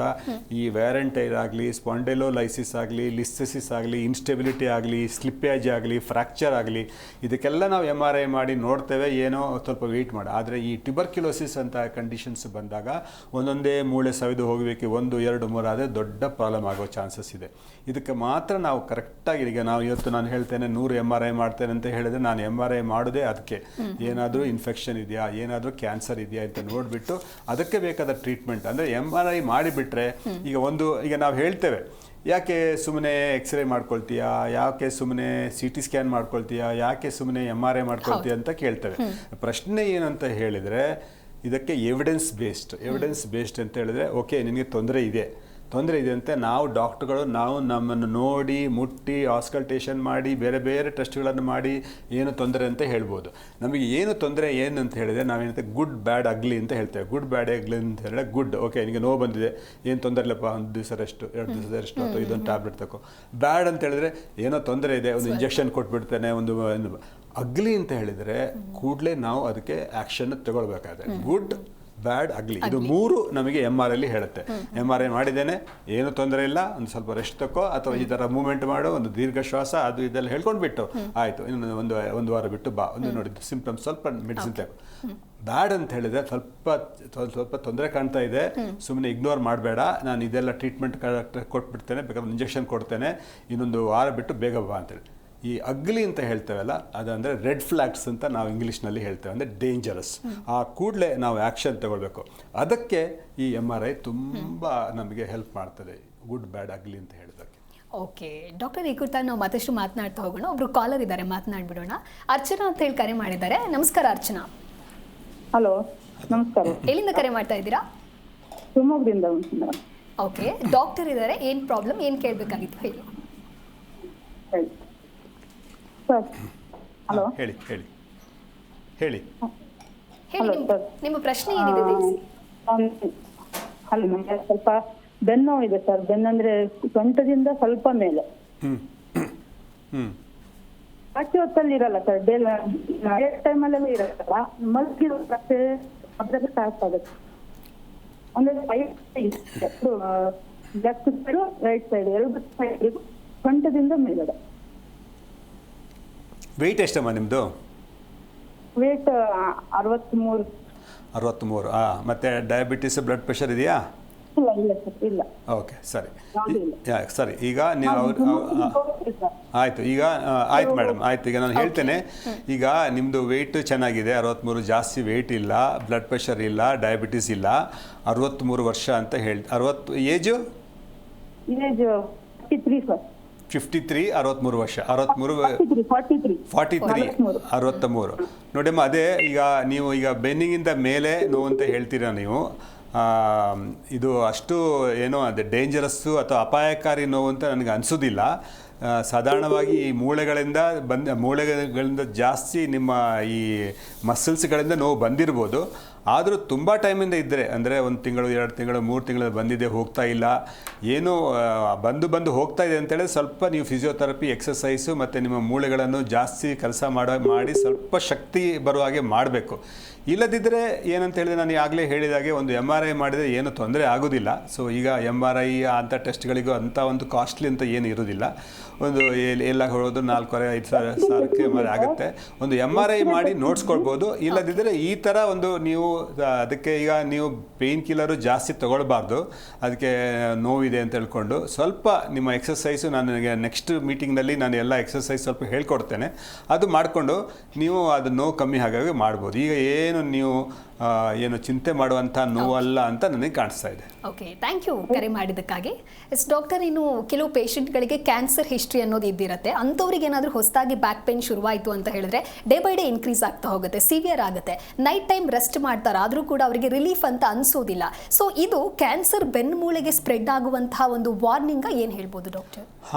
[SPEAKER 2] ಈ ವ್ಯಾರಂಟೈರ್ ಆಗಲಿ, ಸ್ಪಾಂಡೆಲೋಲೈಸಿಸ್ ಆಗಲಿ, ಲಿಸ್ಟೆಸಿಸ್ ಆಗಲಿ, ಇನ್ಸ್ಟೆಬಿಲಿಟಿ ಆಗಲಿ, ಸ್ಲಿಪ್ಪೇಜ್ ಆಗಲಿ, ಫ್ರ್ಯಾಕ್ಚರ್ ಆಗಲಿ, ಇದಕ್ಕೆಲ್ಲ ನಾವು MRI ಮಾಡಿ ನೋಡ್ತೇವೆ, ಏನೋ ಸ್ವಲ್ಪ ವೆಯ್ಟ್ ಮಾಡಿ. ಆದರೆ ಈ ಟ್ಯೂಬರ್ಕ್ಯುಲೋಸಿಸ್ ಅಂತ ಕಂಡೀಷನ್ಸ್ ಬಂದಾಗ ಒಂದೊಂದೇ ಮೂಳೆ ಸವಿದು ಹೋಗಬೇಕು, 1, 2, 3 ಆದರೆ ದೊಡ್ಡ ಪ್ರಾಬ್ಲಮ್ ಆಗೋ ಚಾನ್ಸಸ್ ಇದೆ. ಇದಕ್ಕೆ ಮಾತ್ರ ನಾವು ಕರೆಕ್ಟಾಗಿ, ಈಗ ನಾವು ಇವತ್ತು ನಾನು ಹೇಳ್ತೇನೆ 100 MRI ಮಾಡ್ತೇನೆ ಅಂತ ಹೇಳಿದ್ರೆ, ನಾನು MRI ಮಾಡೋದೇ ಅದಕ್ಕೆ ಏನಾದರೂ ಇನ್ಫೆಕ್ಷನ್ ಇದೆಯಾ, ಏನಾದರೂ ಕ್ಯಾನ್ಸರ್ ಇದೆಯಾ ಅಂತ ನೋಡಿಬಿಟ್ಟು ಅದಕ್ಕೆ ಬೇಕಾದ ಟ್ರೀಟ್ಮೆಂಟ್. ಅಂದರೆ MRI ಮಾಡಿಬಿಟ್ರೆ ಈಗ ನಾವು ಹೇಳ್ತೇವೆ, ಯಾಕೆ ಸುಮ್ಮನೆ ಎಕ್ಸ್ರೇ ಮಾಡ್ಕೊಳ್ತೀಯಾ, ಯಾಕೆ ಸುಮ್ಮನೆ CT ಸ್ಕ್ಯಾನ್ ಮಾಡ್ಕೊಳ್ತೀಯಾ, ಯಾಕೆ ಸುಮ್ಮನೆ MRI ಮಾಡ್ಕೊಳ್ತೀಯ ಅಂತ ಕೇಳ್ತೇವೆ. ಪ್ರಶ್ನೆ ಏನಂತ ಹೇಳಿದರೆ, ಇದಕ್ಕೆ ಎವಿಡೆನ್ಸ್ ಬೇಸ್ಡ್ ಅಂತ ಹೇಳಿದ್ರೆ, ಓಕೆ ನಿನಗೆ ತೊಂದರೆ ಇದೆ ಅಂತ ನಾವು ಡಾಕ್ಟರ್ಗಳು ನಮ್ಮನ್ನು ನೋಡಿ ಮುಟ್ಟಿ ಆಸ್ಕಲ್ಟೇಷನ್ ಮಾಡಿ ಬೇರೆ ಬೇರೆ ಟೆಸ್ಟ್ಗಳನ್ನು ಮಾಡಿ ಏನು ತೊಂದರೆ ಅಂತ ಹೇಳ್ಬೋದು. ನಮಗೆ ಏನು ತೊಂದರೆ ಅಂತ ಹೇಳಿದರೆ ನಾವೇನಂತೆ ಗುಡ್ ಬ್ಯಾಡ್ ಅಗ್ಲಿ ಅಂತ ಹೇಳ್ತೇವೆ. ಗುಡ್ ಬ್ಯಾಡ್ ಅಗ್ಲಿ ಅಂತ ಹೇಳಿದ್ರೆ, ಗುಡ್ ಓಕೆ ನಿನಗೆ ನೋವು ಬಂದಿದೆ, ಏನು ತೊಂದರೆ ಇಲ್ಲಪ್ಪ, 1 ದಿವಸ ರೆಸ್ಟು, 2 ದಿವಸ ರೆಸ್ಟು, ಅಥವಾ ಇದೊಂದು ಟ್ಯಾಬ್ಲೆಟ್ ತಗೋ. ಬ್ಯಾಡ್ ಅಂತ ಹೇಳಿದ್ರೆ ಏನೋ ತೊಂದರೆ ಇದೆ, ಒಂದು ಇಂಜೆಕ್ಷನ್ ಕೊಟ್ಬಿಡ್ತೇನೆ. ಅಗ್ಲಿ ಅಂತ ಹೇಳಿದರೆ ಕೂಡಲೇ ನಾವು ಅದಕ್ಕೆ ಆ್ಯಕ್ಷನ್ ತಗೊಳ್ಬೇಕಾದ್ರೆ. ಗುಡ್ ಬ್ಯಾಡ್ ಅಗ್ಲಿ ಇದು 3 ನಮಗೆ MRI ಅಲ್ಲಿ ಹೇಳುತ್ತೆ. MRI ಮಾಡಿದ್ದೇನೆ, ಏನು ತೊಂದರೆ ಇಲ್ಲ, ಒಂದು ಸ್ವಲ್ಪ ರೆಸ್ಟ್ ತಗೋ, ಅಥವಾ ಈ ಥರ ಮೂವ್ಮೆಂಟ್ ಮಾಡು, ಒಂದು ದೀರ್ಘ ಶ್ವಾಸ, ಅದು ಇದೆಲ್ಲ ಹೇಳ್ಕೊಂಡ್ಬಿಟ್ಟು ಆಯಿತು, ಇನ್ನು ಒಂದು ವಾರ ಬಿಟ್ಟು ಬಾ, ನೋಡಿದ್ದು ಸಿಂಪ್ಟಮ್ಸ್ ಸ್ವಲ್ಪ ಮೆಡಿಸಿನ್ ತಗೋ. ಬ್ಯಾಡ್ ಅಂತ ಹೇಳಿದ್ರೆ ಸ್ವಲ್ಪ ತೊಂದರೆ ಕಾಣ್ತಾ ಇದೆ, ಸುಮ್ಮನೆ ಇಗ್ನೋರ್ ಮಾಡಬೇಡ, ನಾನು ಇದೆಲ್ಲ ಟ್ರೀಟ್ಮೆಂಟ್ ಕೊಟ್ಬಿಡ್ತೇನೆ, ಬೇಕಾದ್ರೆ ಇಂಜೆಕ್ಷನ್ ಕೊಡ್ತೇನೆ, ಇನ್ನೊಂದು ವಾರ ಬಿಟ್ಟು ಬೇಗ ಬಾ ಅಂತೇಳಿ. ಈ ಅಗ್ಲಿ ಅಂತ ಹೇಳ್ತೇವಲ್ಲ, ಅದಂದರೆ ರೆಡ್ ಫ್ಲ್ಯಾಗ್ಸ್ ಅಂತ ನಾವು ಇಂಗ್ಲೀಷ್ನಲ್ಲಿ ಹೇಳ್ತೇವೆ, ಅಂದರೆ ಡೇಂಜರಸ್. ಆ ಕೂಡಲೇ ನಾವು ಆ್ಯಕ್ಷನ್ ತಗೊಳ್ಬೇಕು. ಅದಕ್ಕೆ ಈ MRI ತುಂಬ ನಮಗೆ ಹೆಲ್ಪ್ ಮಾಡ್ತದೆ, ಗುಡ್ ಬ್ಯಾಡ್ ಅಗ್ಲಿ ಅಂತ ಹೇಳಿದಕ್ಕೆ.
[SPEAKER 1] ಓಕೆ ಡಾಕ್ಟರ್, ಈ ಕುರಿತಾಗಿ ನಾವು ಮತ್ತಷ್ಟು ಮಾತನಾಡ್ತಾ ಹೋಗೋಣ. ಒಬ್ರು ಕಾಲರ್ ಇದ್ದಾರೆ, ಮಾತನಾಡ್ಬಿಡೋಣ. ಅರ್ಚನಾ ಅಂತ ಹೇಳಿ ಕರೆ ಮಾಡಿದ್ದಾರೆ. ನಮಸ್ಕಾರ ಅರ್ಚನಾ.
[SPEAKER 3] ಹಲೋ ನಮಸ್ಕಾರ.
[SPEAKER 1] ಎಲ್ಲಿಂದ ಕರೆ ಮಾಡ್ತಾ ಇದ್ದೀರಾ?
[SPEAKER 3] ಶಿವಮೊಗ್ಗದಿಂದ.
[SPEAKER 1] ಓಕೆ, ಡಾಕ್ಟರ್ ಇದ್ದಾರೆ, ಏನು ಪ್ರಾಬ್ಲಮ್, ಏನು ಕೇಳಬೇಕಾಗಿತ್ತು ಹೇಳಿ.
[SPEAKER 3] Sir hello.
[SPEAKER 2] ಹೇಳಿ.
[SPEAKER 1] ಹೇಳಿ ನಿಮ್ಮ ಪ್ರಶ್ನೆ ಏನಿದೆ ತಿಳಿಸಿ.
[SPEAKER 3] ಹಲೋ, ನನಗೆ ಸ್ವಲ್ಪ ಬೆನ್ನು ಇದೆ ಸರ್. ಬೆನ್ನಂದ್ರೆ ಸೊಂಟದಿಂದ ಸ್ವಲ್ಪ ಮೇಲೆ. ರಾತ್ರಿ ಹೊತ್ತಲ್ಲಿ ಇರಲ್ಲ ಸರ್, ಟೈಮಲ್ಲೆಲ್ಲ ಇರಲ್ಲ, ಮಲಗಿರೋ ಅದ್ರಲ್ಲಿ ಸ್ಟಾರ್ಟ್ ಆಗುತ್ತೆ. ಅಂದ್ರೆ left side right side 2 side ಸೊಂಟದಿಂದ ಮೇಲ್ಗಡೆ.
[SPEAKER 2] ವೆಯ್ಟ್ ಎಷ್ಟಮ್ಮ ನಿಮ್ಮದು?
[SPEAKER 3] ವೇಟ್ 63.
[SPEAKER 2] 63. ಮತ್ತು ಡಯಾಬಿಟಿಸ್, ಬ್ಲಡ್ ಪ್ರೆಷರ್ ಇದೆಯಾ?
[SPEAKER 3] ಇಲ್ಲ ಸರ್, ಇಲ್ಲ.
[SPEAKER 2] ಓಕೆ, ಸರಿ. ಈಗ ನೀವು ಆಯಿತು. ಆಯ್ತು ಮೇಡಮ್, ಆಯಿತು. ಈಗ ನಾನು ಹೇಳ್ತೇನೆ, ಈಗ ನಿಮ್ಮದು ವೆಯ್ಟ್ ಚೆನ್ನಾಗಿದೆ, 63, ಜಾಸ್ತಿ ವೆಯ್ಟ್ ಇಲ್ಲ, ಬ್ಲಡ್ ಪ್ರೆಷರ್ ಇಲ್ಲ, ಡಯಾಬಿಟಿಸ್ ಇಲ್ಲ, 63 ವರ್ಷ ಅಂತ ಹೇಳಿ. 60 ಏಜು?
[SPEAKER 3] Age 53 sir.
[SPEAKER 2] 53, 63 ವರ್ಷ. 63 ನೋಡಿಮ್ಮ, ಅದೇ ಈಗ ಬೆನ್ನಿಗಿಂತ ಮೇಲೆ ನೋವು ಅಂತ ಹೇಳ್ತೀರಾ ನೀವು. ಇದು ಅಷ್ಟು ಏನೋ ಅದು ಡೇಂಜರಸ್ಸು ಅಥವಾ ಅಪಾಯಕಾರಿ ನೋವು ಅಂತ ನನಗೆ ಅನಿಸೋದಿಲ್ಲ. ಸಾಧಾರಣವಾಗಿ ಈ ಮೂಳೆಗಳಿಂದ ಜಾಸ್ತಿ ನಿಮ್ಮ ಈ ಮಸಲ್ಸ್ಗಳಿಂದ ನೋವು ಬಂದಿರ್ಬೋದು. ಆದರೂ ತುಂಬ ಟೈಮಿಂದ ಇದ್ದರೆ, ಅಂದರೆ 1 ತಿಂಗಳು, 2 ತಿಂಗಳು, 3 ತಿಂಗಳು ಬಂದಿದೆ, ಹೋಗ್ತಾ ಇಲ್ಲ, ಏನೋ ಬಂದು ಹೋಗ್ತಾ ಇದೆ ಅಂತೇಳಿದ್ರೆ ಸ್ವಲ್ಪ ನೀವು ಫಿಸಿಯೋಥೆರಪಿ, ಎಕ್ಸಸೈಸು ಮತ್ತು ನಿಮ್ಮ ಮೂಳೆಗಳನ್ನು ಜಾಸ್ತಿ ಕೆಲಸ ಮಾಡಿ ಸ್ವಲ್ಪ ಶಕ್ತಿ ಬರುವ ಹಾಗೆ ಮಾಡಬೇಕು. ಇಲ್ಲದಿದ್ದರೆ ಏನಂತ ಹೇಳಿದ್ರೆ, ನಾನು ಆಗಲೇ ಹೇಳಿದಾಗೆ ಒಂದು MRI ಮಾಡಿದರೆ ಏನು ತೊಂದರೆ ಆಗೋದಿಲ್ಲ. ಸೊ ಈಗ MRI ಅಂಥ ಟೆಸ್ಟ್ಗಳಿಗೂ ಅಂಥ ಒಂದು ಕಾಸ್ಟ್ಲಿ ಅಂತ ಏನು ಇರೋದಿಲ್ಲ. ಒಂದು ಎಲ್ಲ ಹೊಡೋದು 4,500 ಸಾವಿರಕ್ಕೆ MRI ಆಗುತ್ತೆ. ಒಂದು MRI ಮಾಡಿ ನೋಡ್ಸ್ಕೊಳ್ಬೋದು. ಇಲ್ಲದಿದ್ದರೆ ಈ ಥರ ಒಂದು ನೀವು ಅದಕ್ಕೆ ಈಗ ನೀವು ಪೇಯ್ನ್ ಕಿಲ್ಲರು ಜಾಸ್ತಿ ತೊಗೊಳ್ಬಾರ್ದು, ಅದಕ್ಕೆ ನೋವಿದೆ ಅಂತ ಹೇಳ್ಕೊಂಡು ಸ್ವಲ್ಪ ನಿಮ್ಮ ಎಕ್ಸಸೈಸು, ನನಗೆ ನೆಕ್ಸ್ಟ್ ಮೀಟಿಂಗ್ನಲ್ಲಿ ನಾನು ಎಲ್ಲ ಎಕ್ಸಸೈಸ್ ಸ್ವಲ್ಪ ಹೇಳ್ಕೊಡ್ತೇನೆ, ಅದು ಮಾಡಿಕೊಂಡು ನೀವು ಅದು ನೋವು ಕಮ್ಮಿ ಆಗಾಗ ಮಾಡ್ಬೋದು. ಈಗ ಏನು ನೀವು ಏನು ಚಿಂತೆ ಮಾಡುವಂಥ ನೋವಲ್ಲ ಅಂತ ನನಗೆ ಕಾಣಿಸ್ತಾ ಇದೆ.
[SPEAKER 1] ಓಕೆ, ಥ್ಯಾಂಕ್ ಯು ಕರೆ ಮಾಡಿದ್ದಕ್ಕಾಗಿ. ಡಾಕ್ಟರ್, ಇನ್ನು ಕೆಲವು ಪೇಷಂಟ್ಗಳಿಗೆ ಕ್ಯಾನ್ಸರ್ ಹಿಸ್ಟ್ರಿ ಅನ್ನೋದು ಇದ್ದಿರುತ್ತೆ. ಅಂಥವ್ರಿಗೆ ಏನಾದರೂ ಹೊಸದಾಗಿ ಬ್ಯಾಕ್ ಪೇನ್ ಶುರುವಾಯಿತು ಅಂತ ಹೇಳಿದ್ರೆ ಡೇ ಬೈ ಡೇ ಇನ್ಕ್ರೀಸ್ ಆಗ್ತಾ ಹೋಗುತ್ತೆ, ಸಿವಿಯರ್ ಆಗುತ್ತೆ. ನೈಟ್ ಟೈಮ್ ರೆಸ್ಟ್ ಮಾಡ್ತಾರೆ, ಆದರೂ ಕೂಡ ಅವರಿಗೆ ರಿಲೀಫ್ ಅಂತ ಅನಿಸೋದಿಲ್ಲ. ಸೊ ಇದು ಕ್ಯಾನ್ಸರ್ ಬೆನ್ನು ಮೂಳೆಗೆ ಸ್ಪ್ರೆಡ್ ಆಗುವಂತಹ ಒಂದು ವಾರ್ನಿಂಗ್ ಏನು ಹೇಳ್ಬೋದು ಡಾಕ್ಟರ್?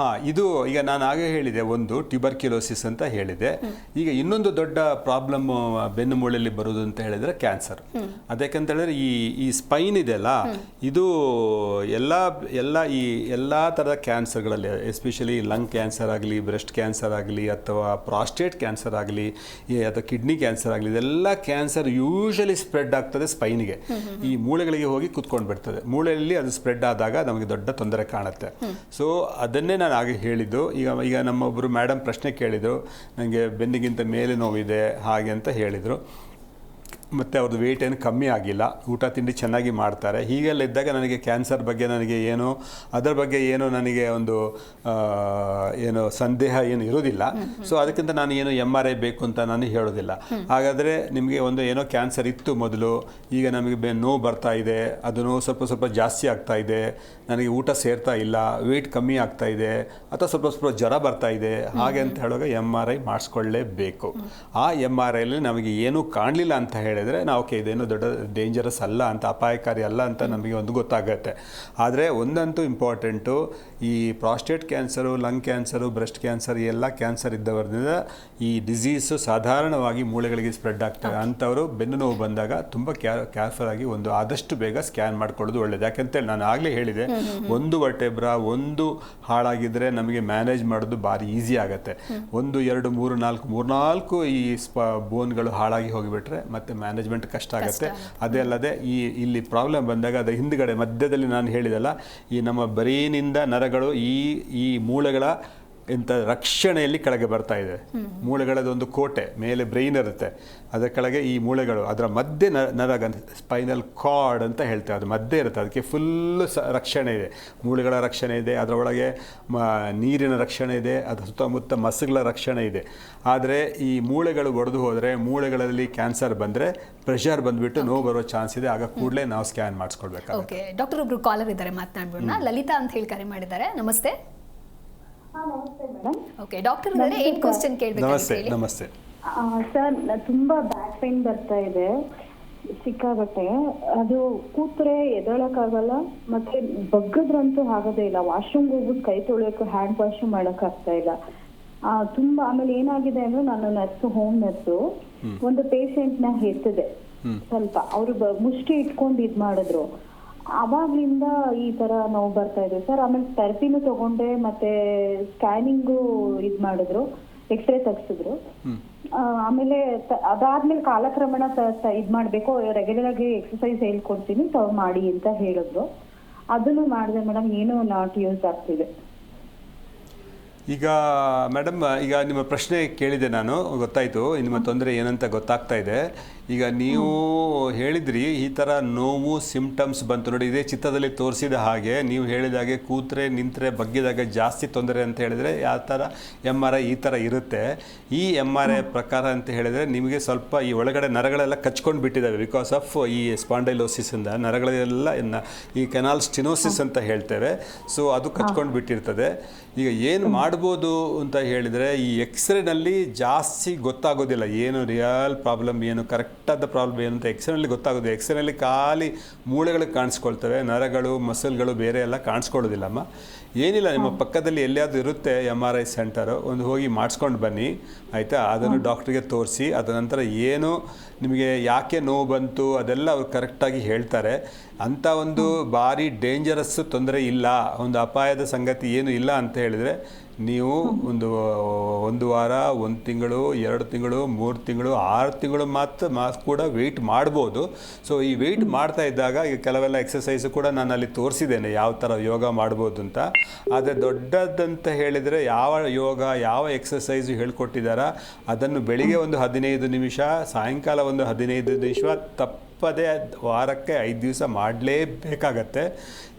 [SPEAKER 2] ಇದು ಈಗ ನಾನು ಆಗೇ ಹೇಳಿದೆ, ಒಂದು ಟ್ಯೂಬರ್ಕ್ಯುಲೋಸಿಸ್ ಅಂತ ಹೇಳಿದೆ. ಈಗ ಇನ್ನೊಂದು ದೊಡ್ಡ ಪ್ರಾಬ್ಲಮ್ ಬೆನ್ನು ಮೂಳೆಯಲ್ಲಿ ಬರೋದು ಅಂತ ಹೇಳಿದರೆ ಕ್ಯಾನ್ಸರ್. ಕ್ಯಾನ್ಸರ್. ಅದಕ್ಕಂತ ಹೇಳಿದ್ರೆ ಈ ಸ್ಪೈನ್ ಇದೆಯಲ್ಲ, ಇದು ಎಲ್ಲ ಥರದ ಕ್ಯಾನ್ಸರ್ಗಳಲ್ಲಿ, ಎಸ್ಪೆಷಲಿ ಲಂಗ್ ಕ್ಯಾನ್ಸರ್ ಆಗಲಿ, ಬ್ರೆಸ್ಟ್ ಕ್ಯಾನ್ಸರ್ ಆಗಲಿ, ಅಥವಾ ಪ್ರಾಸ್ಟೇಟ್ ಕ್ಯಾನ್ಸರ್ ಆಗಲಿ, ಅಥವಾ ಕಿಡ್ನಿ ಕ್ಯಾನ್ಸರ್ ಆಗಲಿ, ಇದೆಲ್ಲ ಕ್ಯಾನ್ಸರ್ ಯೂಶಲಿ ಸ್ಪ್ರೆಡ್ ಆಗ್ತದೆ ಸ್ಪೈನ್ಗೆ. ಈ ಮೂಳೆಗಳಿಗೆ ಹೋಗಿ ಕುತ್ಕೊಂಡು ಬಿಡ್ತದೆ. ಮೂಳೆಯಲ್ಲಿ ಅದು ಸ್ಪ್ರೆಡ್ ಆದಾಗ ನಮಗೆ ದೊಡ್ಡ ತೊಂದರೆ ಕಾಣುತ್ತೆ. ಸೊ ಅದನ್ನೇ ನಾನು ಆಗ ಹೇಳಿದ್ದು. ಈಗ ನಮ್ಮೊಬ್ಬರು ಮೇಡಮ್ ಪ್ರಶ್ನೆ ಕೇಳಿದರು, ನನಗೆ ಬೆನ್ನಿಗಿಂತ ಮೇಲೆ ನೋವಿದೆ ಹಾಗೆ ಅಂತ ಹೇಳಿದರು. ಮತ್ತು ಅವ್ರದ್ದು ವೆಯ್ಟ್ ಏನು ಕಮ್ಮಿ ಆಗಿಲ್ಲ, ಊಟ ತಿಂಡಿ ಚೆನ್ನಾಗಿ ಮಾಡ್ತಾರೆ. ಹೀಗೆಲ್ಲ ಇದ್ದಾಗ ನನಗೆ ಕ್ಯಾನ್ಸರ್ ಬಗ್ಗೆ ನನಗೆ ಅದರ ಬಗ್ಗೆ ನನಗೆ ಒಂದು ಸಂದೇಹ ಏನು ಇರೋದಿಲ್ಲ. ಸೊ ಅದಕ್ಕಿಂತ ನಾನು MRI ಬೇಕು ಅಂತ ನಾನು ಹೇಳೋದಿಲ್ಲ. ಹಾಗಾದರೆ ನಿಮಗೆ ಏನೋ ಕ್ಯಾನ್ಸರ್ ಇತ್ತು ಮೊದಲು, ಈಗ ನಮಗೆ ನೋವು ಬರ್ತಾ ಇದೆ, ಅದು ನೋವು ಸ್ವಲ್ಪ ಜಾಸ್ತಿ ಆಗ್ತಾ ಇದೆ, ನನಗೆ ಊಟ ಸೇರ್ತಾ ಇಲ್ಲ, ವೆಯ್ಟ್ ಕಮ್ಮಿ ಆಗ್ತಾ ಇದೆ, ಅಥವಾ ಸ್ವಲ್ಪ ಜ್ವರ ಬರ್ತಾ ಇದೆ, ಹಾಗೆ ಅಂತ ಹೇಳುವಾಗ MRI ಮಾಡಿಸ್ಕೊಳ್ಳೇಬೇಕು. ಆ MRIಲಿ ನಮಗೆ ಏನೂ ಕಾಣಲಿಲ್ಲ ಅಂತ ಹೇಳಿದರೆ ನಾವು ಇದೇನು ದೊಡ್ಡ ಡೇಂಜರಸ್ ಅಲ್ಲ ಅಂತ, ಅಪಾಯಕಾರಿ ಅಲ್ಲ ಅಂತ ನಮಗೆ ಒಂದು ಗೊತ್ತಾಗುತ್ತೆ. ಆದರೆ ಒಂದಂತೂ ಇಂಪಾರ್ಟೆಂಟು, ಈ prostate cancer, lung cancer, breast cancer, ಎಲ್ಲ ಕ್ಯಾನ್ಸರ್ ಇದ್ದವರಿಂದ ಈ ಡಿಸೀಸು ಸಾಧಾರಣವಾಗಿ ಮೂಳೆಗಳಿಗೆ ಸ್ಪ್ರೆಡ್ ಆಗ್ತವೆ. ಅಂಥವರು ಬೆನ್ನು ನೋವು ಬಂದಾಗ ತುಂಬ ಕೇರ್ಫುಲ್ ಆಗಿ ಆದಷ್ಟು ಬೇಗ ಸ್ಕ್ಯಾನ್ ಮಾಡ್ಕೊಳ್ಳೋದು ಒಳ್ಳೆಯದು. ಯಾಕಂತೇಳಿ ನಾನು ಆಗಲೇ ಹೇಳಿದೆ, ಒಂದು ವರ್ಟೆಬ್ರಾ ಒಂದು ಹಾಳಾಗಿದ್ದರೆ ನಮಗೆ ಮ್ಯಾನೇಜ್ ಮಾಡೋದು ಭಾರಿ ಈಸಿ ಆಗುತ್ತೆ. 1, 2, 3, 4 ಈ ಬೋನ್ಗಳು ಹಾಳಾಗಿ ಹೋಗಿಬಿಟ್ರೆ ಮತ್ತೆ ಮ್ಯಾನೇಜ್ಮೆಂಟ್ ಕಷ್ಟ ಆಗುತ್ತೆ. ಅದೇ ಅಲ್ಲದೆ ಇಲ್ಲಿ ಪ್ರಾಬ್ಲಮ್ ಬಂದಾಗ ಅದರ ಹಿಂದ್ಗಡೆ ಮಧ್ಯದಲ್ಲಿ ನಾನು ಹೇಳಿದಲ್ಲ, ಈ ನಮ್ಮ ಬ್ರೈನಿಂದ ನರಗಳು ಈ ಮೂಳೆಗಳ ರಕ್ಷಣೆಯಲ್ಲಿ ಕೆಳಗೆ ಬರ್ತಾ ಇದೆ. ಮೂಳೆಗಳದೊಂದು ಕೋಟೆ, ಮೇಲೆ ಬ್ರೈನ್ ಇರುತ್ತೆ, ಅದರ ಕೆಳಗೆ ಈ ಮೂಳೆಗಳು, ಅದರ ಮಧ್ಯೆ ನರ ಸ್ಪೈನಲ್ ಕಾರ್ಡ್ ಅಂತ ಹೇಳ್ತೇವೆ, ಅದು ಮಧ್ಯೆ ಇರುತ್ತೆ. ಅದಕ್ಕೆ ಫುಲ್ಲು ರಕ್ಷಣೆ ಇದೆ, ಮೂಳೆಗಳ ರಕ್ಷಣೆ ಇದೆ, ಅದರೊಳಗೆ ನೀರಿನ ರಕ್ಷಣೆ ಇದೆ, ಅದರ ಸುತ್ತಮುತ್ತ ಮಸ್ಸುಗಳ ರಕ್ಷಣೆ ಇದೆ. ಆದರೆ ಈ ಮೂಳೆಗಳು ಒಡೆದು ಹೋದರೆ, ಮೂಳೆಗಳಲ್ಲಿ ಕ್ಯಾನ್ಸರ್ ಬಂದರೆ ಪ್ರೆಷರ್ ಬಂದುಬಿಟ್ಟು ನೋವು ಬರೋ ಚಾನ್ಸ್ ಇದೆ. ಆಗ ಕೂಡಲೇ ನಾವು ಸ್ಕ್ಯಾನ್ ಮಾಡಿಸ್ಕೊಳ್ಬೇಕಾಗುತ್ತೆ.
[SPEAKER 1] ಓಕೆ ಡಾಕ್ಟರ್, ಒಬ್ರು ಕಾಲರ್ ಇದ್ದಾರೆ, ಮಾತನಾಡೋಣ. ಲಲಿತಾ ಅಂತ ಹೇಳಿ ಕರೆ ಮಾಡಿದ್ದಾರೆ. ನಮಸ್ತೆ. ಓಕೆ ಡಾಕ್ಟರ್ ಇದ್ದಾರೆ, ಏನು ಕ್ವೆಶ್ಚನ್ ಕೇಳಬೇಕು?
[SPEAKER 2] ನಮಸ್ತೆ
[SPEAKER 3] ಸರ್, ತುಂಬಾ ಬ್ಯಾಕ್ ಪೈನ್ ಬರ್ತಾ ಇದೆ ಸಿಕ್ಕಾಗಟ್ಟೆ. ಅದು ಕೂತ್ರೆ ಎದಳಕ್ಕಾಗಲ್ಲ, ಮತ್ತೆ ಬಗ್ಗದ್ರಂತೂ ಆಗೋದೇ ಇಲ್ಲ. ವಾಶ್ರೂಮ್ ಹೋಗ್ಬಿಟ್ಟು ಕೈ ತೊಳೆಯೋಕೆ ಹ್ಯಾಂಡ್ ವಾಶ್ ಮಾಡಕ್ ಆಗ್ತಾ ಇಲ್ಲ ತುಂಬಾ. ಆಮೇಲೆ ಏನಾಗಿದೆ ಅಂದ್ರೆ, ನಾನು ನರ್ಸು, ಹೋಮ್ ನರ್ಸು, ಒಂದು ಪೇಷಂಟ್ ನ ಎತ್ತಿದೆ ಸ್ವಲ್ಪ, ಅವರು ಮುಷ್ಟಿ ಇಟ್ಕೊಂಡು ಇದ್ ಮಾಡಿದ್ರು. ಅವಾಗ್ಲಿಂದ ಈ ತರ ನೋವು ಬರ್ತಾ ಇದೆ ಸರ್. ಆಮೇಲೆ ಥೆರಪಿನೂ ತಗೊಂಡೆ, ಮತ್ತೆ ಸ್ಕ್ಯಾನಿಂಗು ಇದ್ ಮಾಡಿದ್ರು, ಎಕ್ಸ್ರೇ ತೆಗ್ಸಿದ್ರು. ಆಮೇಲೆ ಅದಾದ್ಮೇಲೆ ಕಾಲಕ್ರಮೇಣ ಇದ್ ಮಾಡ್ಬೇಕು, ರೆಗ್ಯುಲರ್ ಆಗಿ ಎಕ್ಸರ್ಸೈಸ್ ಹೇಳ್ಕೊಡ್ತೀನಿ, ಮಾಡಿ ಅಂತ ಹೇಳಿದ್ರು. ಅದನ್ನು ಮಾಡಿದೆ ಮೇಡಮ್, ಏನೂ ನಾಟ್ ಯೂಸ್ ಆಗ್ತಿದೆ.
[SPEAKER 2] ಈಗ ಮೇಡಮ್, ಈಗ ನಿಮ್ಮ ಪ್ರಶ್ನೆ ಕೇಳಿದೆ ನಾನು, ಗೊತ್ತಾಯಿತು ನಿಮ್ಮ ತೊಂದರೆ ಏನಂತ ಗೊತ್ತಾಗ್ತಾ ಇದೆ. ಈಗ ನೀವು ಹೇಳಿದ್ರಿ ಈ ಥರ ನೋವು ಸಿಂಪ್ಟಮ್ಸ್ ಬಂತು ನೋಡಿ, ಇದೇ ಚಿತ್ರದಲ್ಲಿ ತೋರಿಸಿದ ಹಾಗೆ ನೀವು ಹೇಳಿದ ಹಾಗೆ ಕೂತ್ರೆ ನಿಂತರೆ ಬಗ್ಗಿದಾಗ ಜಾಸ್ತಿ ತೊಂದರೆ ಅಂತ ಹೇಳಿದರೆ ಯಾವ ಥರ MRI ಈ ಥರ ಇರುತ್ತೆ. ಈ MRI ಪ್ರಕಾರ ಅಂತ ಹೇಳಿದರೆ ನಿಮಗೆ ಸ್ವಲ್ಪ ಈ ಒಳಗಡೆ ನರಗಳೆಲ್ಲ ಕಚ್ಕೊಂಡು ಬಿಟ್ಟಿದ್ದಾವೆ, ಬಿಕಾಸ್ ಆಫ್ ಈ ಸ್ಪಾಂಡೈಲೋಸಿಸಿಂದ ನರಗಳೆಲ್ಲ ಈ ಕೆನಾಲ್ ಸ್ಟಿನೋಸಿಸ್ ಅಂತ ಹೇಳ್ತೇವೆ. ಸೊ ಅದು ಕಚ್ಕೊಂಡು ಬಿಟ್ಟಿರ್ತದೆ. ಈಗ ಏನು ಮಾಡ್ಬೋದು ಅಂತ ಹೇಳಿದರೆ, ಈ ಎಕ್ಸ್ರೇನಲ್ಲಿ ಜಾಸ್ತಿ ಗೊತ್ತಾಗೋದಿಲ್ಲ ಏನು ರಿಯಲ್ ಪ್ರಾಬ್ಲಮ್, ಏನು ಕರೆಕ್ಟಾದ ಪ್ರಾಬ್ಲಮ್ ಏನು ಅಂತ ಎಕ್ಸ್ರೇನಲ್ಲಿ ಗೊತ್ತಾಗೋದು. ಎಕ್ಸ್ರೇನಲ್ಲಿ ಖಾಲಿ ಮೂಳೆಗಳು ಕಾಣಿಸ್ಕೊಳ್ತವೆ, ನರಗಳು ಮಸಲ್ಗಳು ಬೇರೆ ಎಲ್ಲ ಕಾಣಿಸ್ಕೊಳ್ಳೋದಿಲ್ಲಮ್ಮ. ಏನಿಲ್ಲ, ನಿಮ್ಮ ಪಕ್ಕದಲ್ಲಿ ಎಲ್ಲಿಯಾದರೂ ಇರುತ್ತೆ MRI ಸೆಂಟರು, ಒಂದು ಹೋಗಿ ಮಾಡಿಸ್ಕೊಂಡು ಬನ್ನಿ ಆಯಿತಾ. ಅದನ್ನು ಡಾಕ್ಟ್ರಿಗೆ ತೋರಿಸಿ, ಅದ ನಂತರ ಏನು ನಿಮಗೆ ಯಾಕೆ ನೋವು ಬಂತು ಅದೆಲ್ಲ ಅವ್ರು ಕರೆಕ್ಟಾಗಿ ಹೇಳ್ತಾರೆ. ಅಂಥ ಒಂದು ಭಾರಿ ಡೇಂಜರಸ್ ತೊಂದರೆ ಇಲ್ಲ, ಒಂದು ಅಪಾಯದ ಸಂಗತಿ ಏನು ಇಲ್ಲ ಅಂತ ಹೇಳಿದರೆ ನೀವು ಒಂದು ವಾರ, 1 ತಿಂಗಳು, 2 ತಿಂಗಳು, 3 ತಿಂಗಳು, 6 ತಿಂಗಳು ಮಾತ್ರ ಕೂಡ ವೆಯ್ಟ್ ಮಾಡ್ಬೋದು. ಸೊ ಈ ವೆಯ್ಟ್ ಮಾಡ್ತಾ ಇದ್ದಾಗ ಈಗ ಕೆಲವೆಲ್ಲ ಎಕ್ಸಸೈಸು ಕೂಡ ನಾನು ಅಲ್ಲಿ ತೋರಿಸಿದ್ದೇನೆ ಯಾವ ಥರ ಯೋಗ ಮಾಡ್ಬೋದು ಅಂತ. ಆದರೆ ದೊಡ್ಡದಂತ ಹೇಳಿದರೆ ಯಾವ ಯೋಗ, ಯಾವ ಎಕ್ಸಸೈಸು ಹೇಳ್ಕೊಟ್ಟಿದ್ದಾರಾ ಅದನ್ನು ಬೆಳಿಗ್ಗೆ ಒಂದು 15 ನಿಮಿಷ, ಸಾಯಂಕಾಲ ಒಂದು 15 ನಿಮಿಷ ತಪ್ಪದೇ ವಾರಕ್ಕೆ 5 ದಿವಸ ಮಾಡಲೇಬೇಕಾಗತ್ತೆ.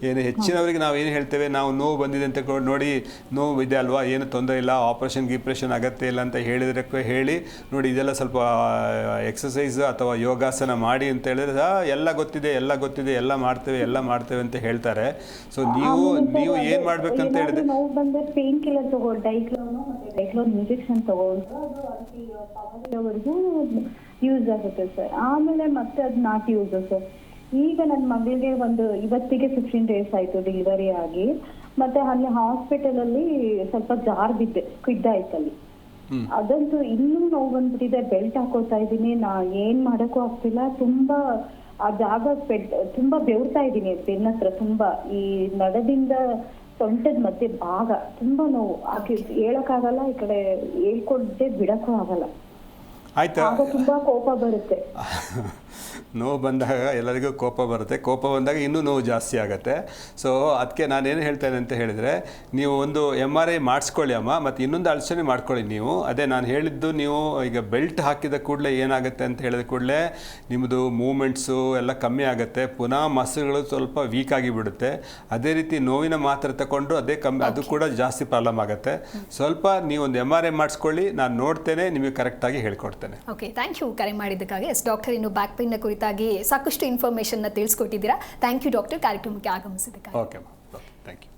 [SPEAKER 2] ಏನು ಹೆಚ್ಚಿನವರಿಗೆ ನಾವು ಏನು ಹೇಳ್ತೇವೆ, ನಾವು ನೋವು ಬಂದಿದೆ ಅಂತ ನೋಡಿ, ನೋವು ಇದೆ ಅಲ್ವಾ, ಏನು ತೊಂದರೆ ಇಲ್ಲ, ಆಪ್ರೇಷನ್ ಅಗತ್ಯ ಇಲ್ಲ ಅಂತ ಹೇಳಿದರೆ ಹೇಳಿ ನೋಡಿ, ಇದೆಲ್ಲ ಸ್ವಲ್ಪ ಎಕ್ಸಸೈಸ್ ಅಥವಾ ಯೋಗಾಸನ ಮಾಡಿ ಅಂತ ಹೇಳಿದ್ರೆ ಎಲ್ಲ ಗೊತ್ತಿದೆ ಎಲ್ಲ ಮಾಡ್ತೇವೆ ಅಂತ ಹೇಳ್ತಾರೆ. ಸೊ ನೀವು ಏನು ಮಾಡ್ಬೇಕಂತ ಹೇಳಿದ್ರೆ,
[SPEAKER 3] ನೋವು ಬಂದ್ರೆ ಪೇನ್ ಕಿಲ್ಲರ್ ತಗೊಳ್ಳಿ, ಡೈಕ್ಲೋನ್ ಇಂಜೆಕ್ಷನ್ ತಗೊಳ್ಳಿ, ಯೂಸ್ ಆಗುತ್ತೆ ಸರ್. ಆಮೇಲೆ ಮತ್ತೆ ಅದು ನಾಟ್ ಯೂಸ್ ಸರ್. ಈಗ ನನ್ನ ಮಗಳಿಗೆ ಇವತ್ತಿಗೆ 15 ಡೇಸ್ ಆಯ್ತು ಡೆಲಿವರಿ ಆಗಿ. ಮತ್ತೆ ಅಲ್ಲಿ ಹಾಸ್ಪಿಟಲ್ ಅಲ್ಲಿ ಸ್ವಲ್ಪ ಜಾರ್ ಬಿದ್ದೆ, ಸ್ಕ್ವಿಡ್ ಆಯ್ತಲ್ಲಿ. ಅದಂತೂ ಇನ್ನೂ ನೋವು ಬಂದ್ಬಿಟ್ಟಿದೆ. ಬೆಲ್ಟ್ ಹಾಕೋತಾ ಇದ್ದೀನಿ, ನಾ ಏನ್ ಮಾಡಕ್ಕೂ ಆಗ್ತಿಲ್ಲ. ತುಂಬಾ ಆ ಜಾಗ ತುಂಬಾ ಬೆವ್ರ್ತಾ ಇದ್ದೀನಿ ಬೆನ್ನ ಹತ್ರ. ತುಂಬಾ ಈ ನಡದಿಂದ ಸೊಂಟದ ಮಧ್ಯೆ ಭಾಗ ತುಂಬಾ ನೋವು. ಹೇಳಕ್ಕಾಗಲ್ಲ, ಈ ಕಡೆ ಹೇಳ್ಕೊಳ್ದೆ ಬಿಡಕ್ಕೂ ಆಗಲ್ಲ.
[SPEAKER 2] ಆಯ್ತಾ,
[SPEAKER 3] ಆಗ ತುಂಬಾ ಕೋಪ ಬರುತ್ತೆ.
[SPEAKER 2] ನೋವು ಬಂದಾಗ ಎಲ್ಲರಿಗೂ ಕೋಪ ಬರುತ್ತೆ. ಕೋಪ ಬಂದಾಗ ಇನ್ನೂ ನೋವು ಜಾಸ್ತಿ ಆಗುತ್ತೆ. ಸೊ ಅದಕ್ಕೆ ನಾನೇನು ಹೇಳ್ತೇನೆ ಅಂತ ಹೇಳಿದರೆ, ನೀವು ಒಂದು MRI ಮಾಡಿಸ್ಕೊಳ್ಳಿ ಅಮ್ಮ, ಮತ್ತು ಇನ್ನೊಂದು ಅಳಸಣೆ ಮಾಡ್ಕೊಳ್ಳಿ ನೀವು. ಅದೇ ನಾನು ಹೇಳಿದ್ದು, ನೀವು ಈಗ ಬೆಲ್ಟ್ ಹಾಕಿದ ಕೂಡಲೇ ಏನಾಗುತ್ತೆ ಅಂತ ಹೇಳಿದ ಕೂಡಲೇ ನಿಮ್ಮದು ಮೂಮೆಂಟ್ಸು ಎಲ್ಲ ಕಮ್ಮಿ ಆಗುತ್ತೆ, ಪುನಃ ಮಸಲ್ಗಳು ಸ್ವಲ್ಪ ವೀಕ್ ಆಗಿಬಿಡುತ್ತೆ. ಅದೇ ರೀತಿ ನೋವಿನ ಮಾತ್ರೆ ತಗೊಂಡು ಅದೇ ಕಮ್ಮಿ, ಅದು ಕೂಡ ಜಾಸ್ತಿ ಪ್ರಾಬ್ಲಮ್ ಆಗುತ್ತೆ. ಸ್ವಲ್ಪ ನೀವು ಒಂದು MRI ಮಾಡಿಸ್ಕೊಳ್ಳಿ, ನಾನು ನೋಡ್ತೇನೆ, ನಿಮಗೆ ಕರೆಕ್ಟಾಗಿ ಹೇಳ್ಕೊಡ್ತೇನೆ.
[SPEAKER 1] ಓಕೆ, ಥ್ಯಾಂಕ್ ಯು ಕರೆ ಮಾಡಿದ್ದಕ್ಕಾಗಿ. ಡಾಕ್ಟರ್, ಇನ್ನು ಬ್ಯಾಕ್ ಪೇನ್ನ ಕುರಿತಾಗಿ ಸಾಕಷ್ಟು ಇನ್ಫಾರ್ಮೇಷನ್ನ ತಿಳಿಸ್ಕೊಟ್ಟಿದ್ದೀರಾ. ಥ್ಯಾಂಕ್ ಯು ಡಾಕ್ಟರ್, ಕಾರ್ಯಕ್ರಮಕ್ಕೆ ಆಗಮಿಸಿದ್ದಕ್ಕಾಗಿ.
[SPEAKER 2] Okay, thank you.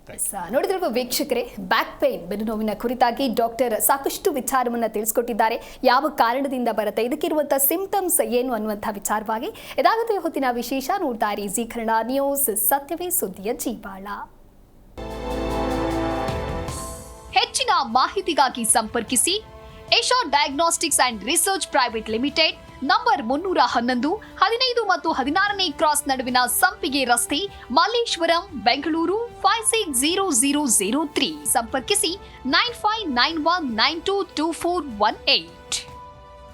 [SPEAKER 1] ನೋಡಿದ್ರಲ್ವ ವೀಕ್ಷಕರೇ, ಬ್ಯಾಕ್ ಪೇನ್, ಬೆನ್ನು ನೋವಿನ ಕುರಿತಾಗಿ ಡಾಕ್ಟರ್ ಸಾಕಷ್ಟು ವಿಚಾರವನ್ನು ತಿಳಿಸ್ಕೊಟ್ಟಿದ್ದಾರೆ. ಯಾವ ಕಾರಣದಿಂದ ಬರುತ್ತೆ, ಇದಕ್ಕಿರುವಂಥ ಸಿಂಪ್ಟಮ್ಸ್ ಏನು ಅನ್ನುವಂಥ ವಿಚಾರವಾಗಿ. ಇದಾಗುತ್ತೆ ಹೊತ್ತಿನ ವಿಶೇಷ. ನೋಡ್ತಾ ಇರಿ ಜೀ ಕನ್ನಡ ನ್ಯೂಸ್, ಸತ್ಯವೇ ಸುದ್ದಿಯ ಜೀವಾಳ. ಹೆಚ್ಚಿನ ಮಾಹಿತಿಗಾಗಿ ಸಂಪರ್ಕಿಸಿ Esha diagnostics and research private limited, number 311, 15 ಮತ್ತು 16ನೇ ಕ್ರಾಸ್ ನಡುವಿನ ಸಂಪಿಗೆ ರಸ್ತೆ, ಮಲ್ಲೇಶ್ವರಂ, ಬೆಂಗಳೂರು 560003. ಸಂಪರ್ಕಿಸಿ 9591922418.